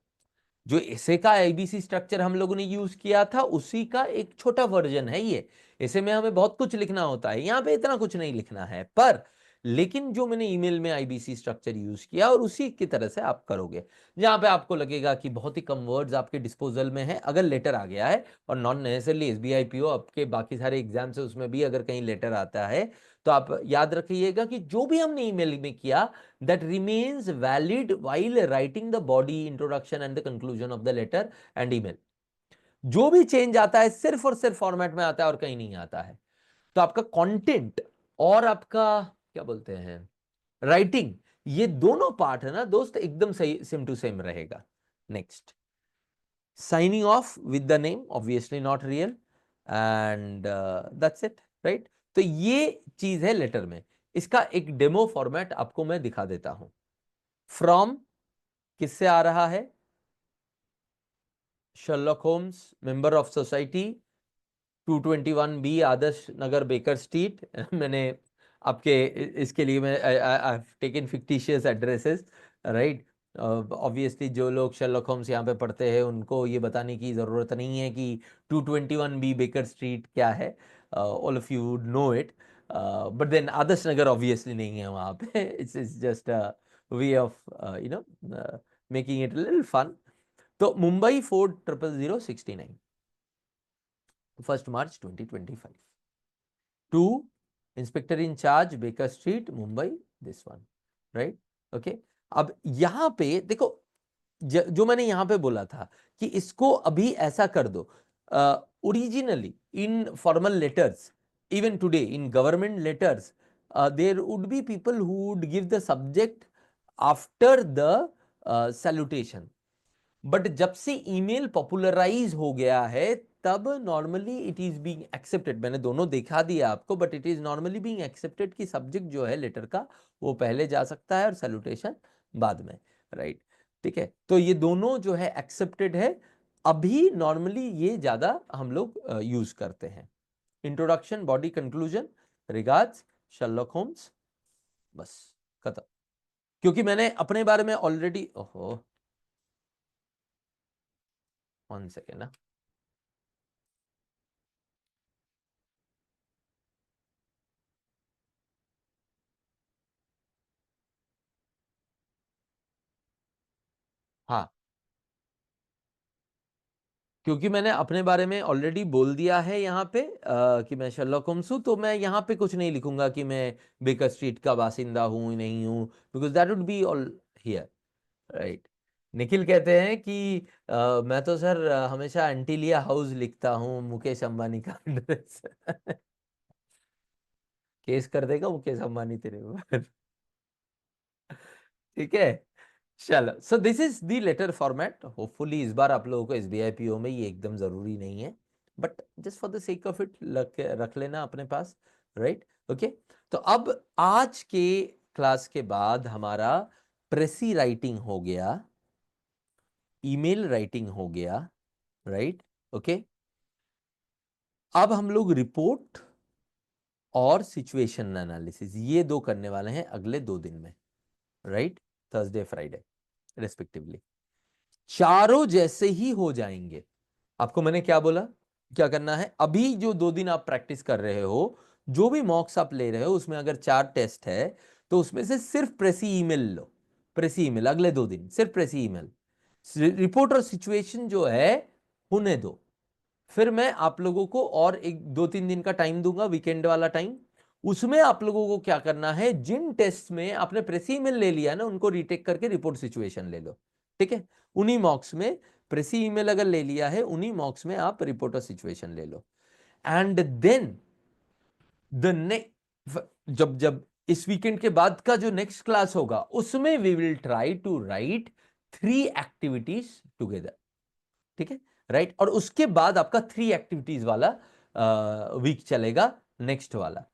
जो ऐसे का आईबीसी स्ट्रक्चर हम लोगों ने यूज किया था उसी का एक छोटा वर्जन है ये। ऐसे में हमें बहुत कुछ लिखना होता है, यहाँ पे इतना कुछ नहीं लिखना है, पर लेकिन जो मैंने ईमेल में आईबीसी स्ट्रक्चर यूज किया और उसी की तरह से आप करोगे। जहां पे आपको लगेगा कि बहुत ही कम वर्ड्स आपके डिस्पोजल में है, अगर लेटर आ गया है, और नॉन नेसेसरली एसबीआई पीओ, आपके बाकी सारे एग्जाम्स है उसमें भी अगर कहीं लेटर आता है, तो आप याद रखिएगा कि जो भी हमने ईमेल में किया that remains valid while writing the body, introduction and the conclusion of the letter and email. जो भी चेंज आता है सिर्फ और सिर्फ फॉर्मेट में आता है और कहीं नहीं आता है। तो आपका कंटेंट और आपका क्या बोलते हैं राइटिंग, ये दोनों पार्ट है ना दोस्त, एकदम सही, सेम टू सेम रहेगा। Next, signing off with the name, obviously not real, and that's it, right? तो ये चीज है लेटर में। इसका एक डेमो फॉर्मेट आपको मैं दिखा देता हूं। फ्रॉम किससे आ रहा है? Sherlock Holmes, member of society, 221B Adarsh Nagar, Baker Street. मैंने आपके इसके लिए मैं I taken fictitious addresses, right? Obviously जो लोग शर्लॉक होम्स यहाँ पे पढ़ते हैं उनको ये बताने की ज़रूरत नहीं है कि 221B बेकर स्ट्रीट क्या है, all of you would know it, but then Adarsh Nagar obviously नहीं है वहाँ पे। It's just way of you know making it little fun. तो Mumbai 4000699, 1 March 2025 to inspector in charge, Baker Street, Mumbai, this one, right? Okay, अब यहां पे देखो, जो मैंने यहां पे बोला था कि इसको अभी ऐसा कर दो। Originally in formal letters, even today in government letters, there would be people who would give the subject after the salutation, but जब से ईमेल पॉपुलराइज हो गया है तब normally it is being accepted, मैंने दोनों दिखा दिया आपको, but it is normally being accepted कि सब्जेक्ट जो है लेटर का वो पहले जा सकता है और सैल्यूटेशन बाद में, राइट? ठीक है, तो ये दोनों जो है एक्सेप्टेड है। अभी नॉर्मली ये ज्यादा हम लोग यूज करते हैं। Introduction, body, conclusion, regards, Sherlock Holmes, बस खत्म। क्योंकि मैंने अपने बारे में ऑलरेडी, ओहो 1 सेकेंड ना, हाँ, क्योंकि मैंने अपने बारे में ऑलरेडी बोल दिया है यहाँ पे कि मैं शर्लॉक होम्स हूँ, तो मैं यहाँ पे कुछ नहीं लिखूंगा कि मैं बेकर स्ट्रीट का बासिंदा हूँ नहीं हूँ, because that would be all here, right. Nikhil कहते हैं कि मैं तो सर हमेशा एंटीलिया हाउस लिखता हूँ, मुकेश अंबानी का एड्रेस। केस कर देगा मुकेश अंबानी तेरे ऊपर। ठीक है, चलो। So this is the letter format. Hopefully इस बार आप लोगों को एसबीआई पीओ में ये एकदम जरूरी नहीं है, but just for the sake of it रख लेना अपने पास, राइट। ओके, तो अब आज के क्लास के बाद हमारा प्रेसी राइटिंग हो गया, ईमेल राइटिंग हो गया, राइट। ओके, अब हम लोग रिपोर्ट और सिचुएशन एनालिसिस ये दो करने वाले हैं अगले 2 दिन में, राइट, थर्सडे फ्राइडे रेस्पेक्टिवली। चारों जैसे ही हो जाएंगे। आपको मैंने क्या बोला, क्या करना है? अभी जो 2 दिन आप प्रैक्टिस कर रहे हो, जो भी मॉक्स आप ले रहे हो, उसमें अगर 4 टेस्ट है तो उसमें से सिर्फ प्रेसी ईमेल लो। प्रेसी ईमेल अगले 2 दिन सिर्फ प्रेसी ईमेल। रिपोर्ट और सिचुएशन जो है होने दो। फिर मैं आप लोगों को और 1 2 3 दिन का टाइम दूंगा, वीकेंड वाला टाइम। उसमें आप लोगों को क्या करना है, जिन टेस्ट में आपने प्रेसी ईमेल ले लिया ना, उनको रीटेक करके रिपोर्ट सिचुएशन ले लो। ठीक है, उन्हीं मॉक्स में प्रेसी ईमेल अगर ले लिया है, उन्हीं मॉक्स में आप रिपोर्ट और सिचुएशन ले लो। एंड देन द जब जब इस वीकेंड के बाद का जो नेक्स्ट क्लास होगा, उसमें we will try to write 3 activities together. ठीक है, राइट। और उसके बाद आपका 3 एक्टिविटीज वाला वीक चलेगा, नेक्स्ट वाला।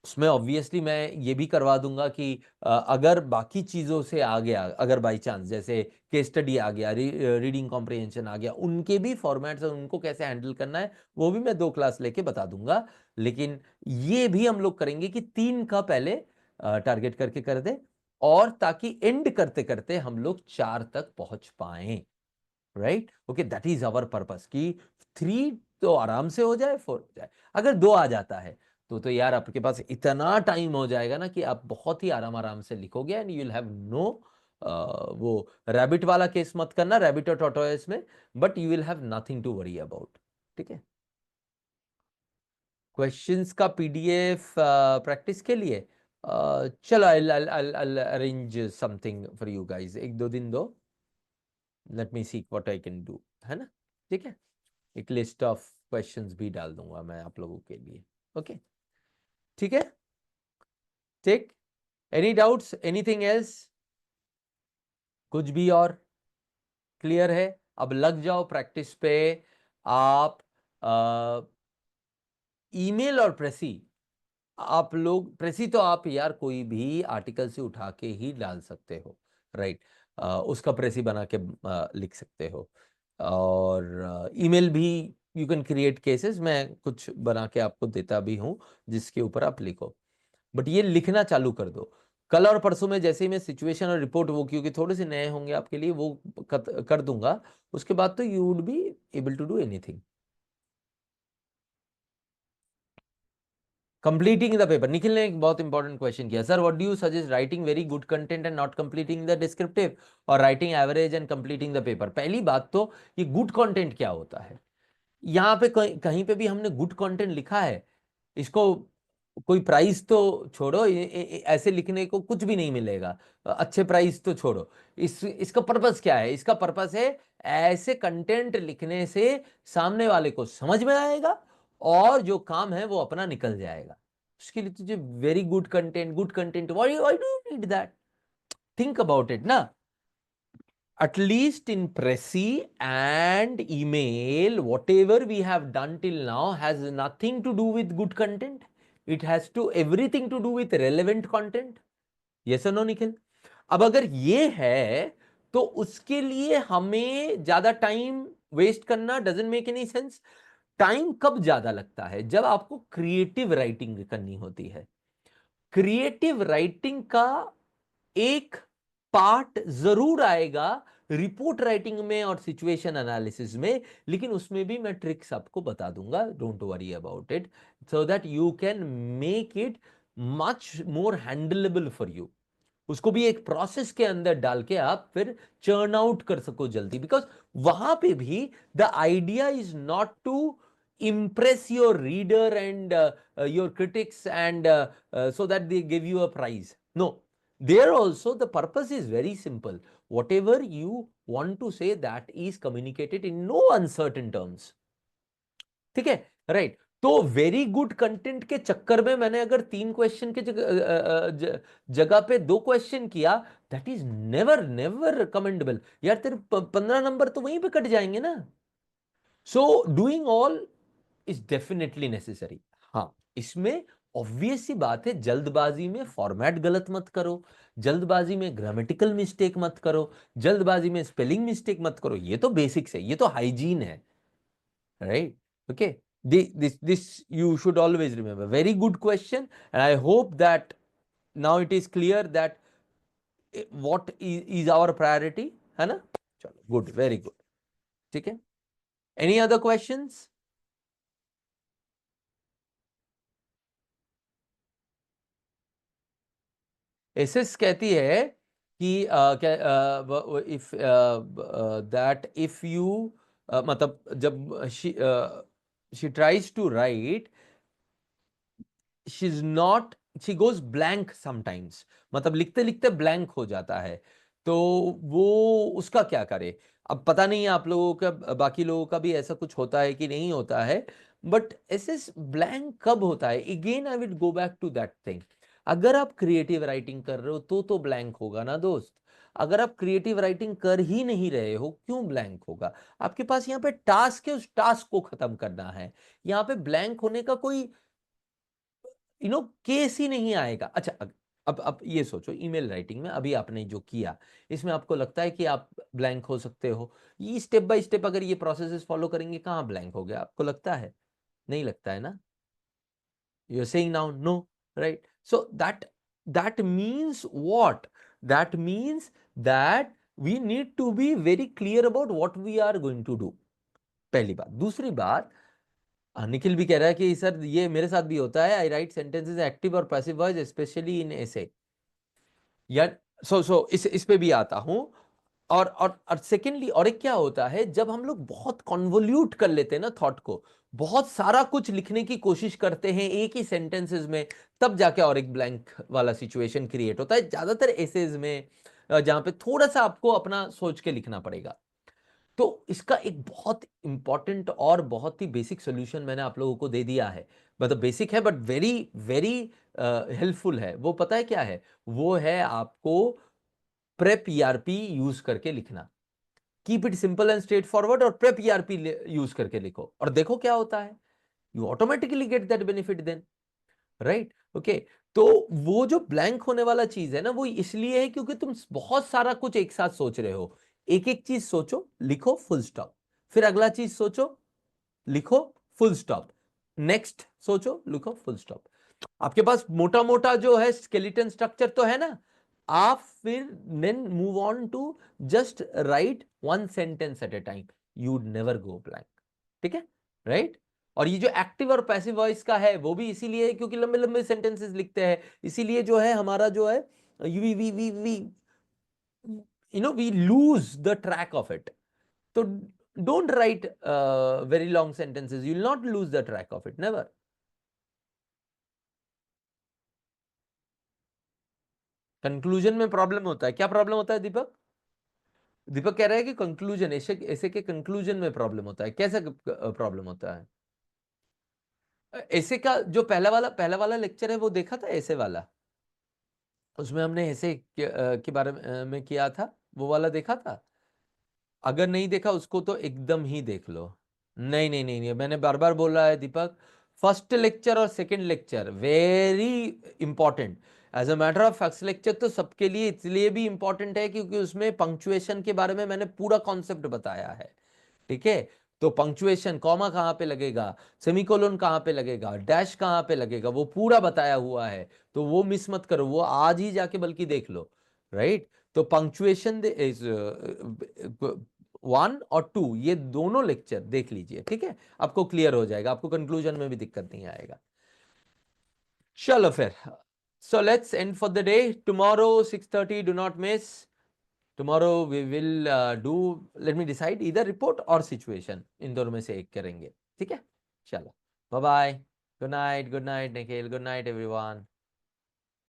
उसमें ऑब्वियसली मैं ये भी करवा दूंगा कि अगर बाकी चीजों से आ गया, अगर बाई चांस जैसे केस स्टडी आ गया, रीडिंग कॉम्प्रिहेंशन आ गया, उनके भी फॉर्मेट्स और उनको कैसे हैंडल करना है, वो भी मैं 2 क्लास लेके बता दूंगा। लेकिन ये भी हम लोग करेंगे कि 3 का पहले टारगेट करके कर दे, और ताकि एंड करते करते हम लोग 4 तक पहुंच पाए, right. Okay, that is our purpose कि 3 तो आराम से हो जाए, 4 हो जाए। अगर 2 आ जाता है तो यार आपके पास इतना टाइम हो जाएगा ना कि आप बहुत ही आराम आराम से लिखोगे, and you will have no वो रैबिट वाला केस मत करना, रैबिट और टॉर्टोइस में, but you will have nothing to worry about. ठीक है, क्वेश्चंस का पीडीएफ प्रैक्टिस के लिए चलो, I'll arrange something for you guys. 1 2 दिन दो, let me see what I can do, है ना। ठीक है, एक लिस्ट ऑफ क्वेश्चंस भी डाल दूंगा मैं आप लोगों के लिए। ओके, ठीक है, ठीक। एनी डाउट्स, एनीथिंग एल्स, कुछ भी और क्लियर है? अब लग जाओ प्रैक्टिस पे। आप ईमेल और प्रेसी, आप लोग प्रेसी तो आप यार कोई भी आर्टिकल से उठा के ही डाल सकते हो, राइट। उसका प्रेसी बना के लिख सकते हो। और ईमेल भी यू कैन क्रिएट केसेस, मैं कुछ बना के आपको देता भी हूं जिसके ऊपर आप लिखो। बट ये लिखना चालू कर दो। कल और परसों में जैसे ही मैं सिचुएशन और रिपोर्ट, वो क्योंकि थोड़े से नए होंगे आपके लिए, वो कर दूंगा। उसके बाद तो you would be able to do anything. Completing the paper, Nikhil ने एक बहुत इंपॉर्टेंट क्वेश्चन किया, sir what do you suggest, writing very good content and not completing the descriptive, और writing average and completing the paper? पहली बात तो ये good content क्या होता है? यहाँ पे कहीं पे भी हमने गुड कंटेंट लिखा है? इसको कोई प्राइस तो छोड़ो, ऐसे लिखने को कुछ भी नहीं मिलेगा। अच्छे प्राइस तो छोड़ो, इसका पर्पस क्या है? इसका पर्पस है ऐसे कंटेंट लिखने से सामने वाले को समझ में आएगा, और जो काम है वो अपना निकल जाएगा। उसके लिए तुझे very good content, why why do you need that? Think about it ना। At least in Prezi and email, whatever we have done till now has nothing to do with good content. It has to everything to do with relevant content. Yes or no, Nikhil? अब अगर ये है तो उसके लिए हमें ज्यादा time waste करना doesn't make any sense. Time कब ज्यादा लगता है? जब आपको क्रिएटिव राइटिंग करनी होती है। क्रिएटिव राइटिंग का एक पार्ट जरूर आएगा रिपोर्ट राइटिंग में और सिचुएशन एनालिसिस में, लेकिन उसमें भी मैं ट्रिक्स आपको बता दूंगा, don't worry about it, so that you can make it much more handleable for you. उसको भी एक प्रोसेस के अंदर डाल के आप फिर चर्न आउट कर सको जल्दी, बिकॉज वहां पे भी the idea is not to impress your reader and your critics and so that they give you a prize. No, there also the purpose is very simple. Whatever you want to say, that is communicated in no uncertain terms. ठीक है, right. तो very good content के चक्कर में मैंने अगर 3 question के जगह पे 2 क्वेश्चन किया, that is never never commendable यार। तेरे 15 नंबर तो वहीं पे कट जाएंगे ना। So doing all is definitely necessary. हाँ, इसमें ऑब्वियस सी बात है, जल्दबाजी में फॉर्मेट गलत मत करो, जल्दबाजी में ग्रामेटिकल मिस्टेक मत करो, जल्दबाजी में स्पेलिंग मिस्टेक मत करो। ये तो बेसिक्स है, ये तो हाइजीन है, right? Okay, this you should always remember. Very good question, and I hope that now it is clear that what is our priority, है ना? चलो, good, very good. ठीक है, any other questions? एसएस कहती है कि if that if you मतलब जब she tries to write, she is not, she goes blank sometimes, मतलब लिखते लिखते ब्लैंक हो जाता है, तो वो उसका क्या करे? अब पता नहीं आप लोगों का, बाकी लोगों का भी ऐसा कुछ होता है कि नहीं होता है, बट ऐसे ब्लैंक कब होता है? Again I will go back to that thing. अगर आप क्रिएटिव राइटिंग कर रहे हो तो ब्लैंक होगा ना दोस्त। अगर आप क्रिएटिव राइटिंग कर ही नहीं रहे हो, क्यों ब्लैंक होगा? आपके पास यहाँ पे टास्क है, उस टास्क को खत्म करना है। यहाँ पे ब्लैंक होने का कोई केस ही नहीं आएगा। अच्छा, अब ये सोचो, ईमेल राइटिंग में अभी आपने जो किया, इसमें आपको लगता है कि आप ब्लैंक हो सकते हो? ये स्टेप बाय स्टेप अगर ये प्रोसेसेस फॉलो करेंगे, कहाँ ब्लैंक हो गया आपको लगता है? नहीं लगता है ना? You are saying now no, right? So that means what? That means that we need to be very clear about what we are going to do. पहली बात। दूसरी बात, निखिल भी कह रहा है कि सर ये मेरे साथ भी होता है, आई राइट सेंटेंसेस एक्टिव और पैसिव वॉइस स्पेशली इन एसे। यार सो इस पे भी आता हूं। और सेकेंडली, और एक क्या होता है, जब हम लोग बहुत कन्वोल्यूट कर लेते हैं ना थॉट को, बहुत सारा कुछ लिखने की कोशिश करते हैं एक ही सेंटेंसेस में, तब जाके और एक ब्लैंक वाला सिचुएशन क्रिएट होता है, ज्यादातर एसेज में, जहां पे थोड़ा सा आपको अपना सोच के लिखना पड़ेगा। तो इसका एक बहुत इंपॉर्टेंट और बहुत ही बेसिक सोल्यूशन मैंने आप लोगों को दे दिया है। मतलब बेसिक है बट वेरी वेरी हेल्पफुल है। वो पता है क्या है? वो है आपको प्रेप ईआरपी यूज करके लिखना। Keep it simple and straightforward और प्रेप ईआरपी यूज करके लिखो, और देखो क्या होता है। You automatically get that benefit then, right? Okay. तो वो जो ब्लैंक होने वाला चीज है ना, वो इसलिए है क्योंकि तुम बहुत सारा कुछ एक साथ सोच रहे हो। एक एक चीज सोचो, लिखो, फुल स्टॉप। फिर अगला चीज सोचो, लिखो, फुल स्टॉप। नेक्स्ट सोचो, लिखो, फुल स्टॉप। आपके पास मोटा मोटा जो है स्केलेटन स्ट्रक्चर तो है ना। आप फिर then move on to just write one sentence at a time. You never go blank. ठीक है, राइट? और ये जो एक्टिव और पैसिव वॉइस का है, वो भी इसीलिए है क्योंकि लंबे लंबे सेंटेंसेस लिखते हैं, इसीलिए जो है हमारा जो है, we we lose the track of it. तो don't write very long sentences. You will not lose the track of it, never. Conclusion में प्रॉब्लम होता है? क्या प्रॉब्लम होता है दीपक? दीपक कह रहा है कि कंक्लूजन, ऐसे ऐसे के कंक्लूजन में प्रॉब्लम होता है। कैसे प्रॉब्लम होता है? ऐसे का जो पहला वाला लेक्चर है वो देखा था, ऐसे वाला? उसमें हमने ऐसे के बारे में किया था, वो वाला देखा था? अगर नहीं देखा उसको तो एकदम ही देख लो। नहीं नहीं नहीं नहीं, मैंने बार बार बोला है दीपक, फर्स्ट लेक्चर और second lecture very important. As a matter of first lecture तो सबके लिए इसलिए भी इंपॉर्टेंट है क्योंकि उसमें पंक्चुएशन के बारे में मैंने पूरा कॉन्सेप्ट बताया है। ठीक है? तो पंक्चुएशन, कॉमा कहाँ पे लगेगा, सेमीकोलन कहाँ पे लगेगा, डैश कहाँ पे लगेगा, वो पूरा बताया हुआ है। तो वो मिस मत करो, वो आज ही जाके बल्कि देख लो, राइट? तो पंक्चुएशन इज 1 और 2, ये दोनों लेक्चर देख लीजिए। ठीक है, आपको क्लियर हो जाएगा, आपको कंक्लूजन में भी दिक्कत नहीं आएगा। चलो फिर, So let's end for the day. Tomorrow 6:30, do not miss. Tomorrow we will do, let me decide, either report or situation. इन दोनों में से एक करेंगे, ठीक है? चलो, bye bye. Good night, Nikhil. Good night, everyone.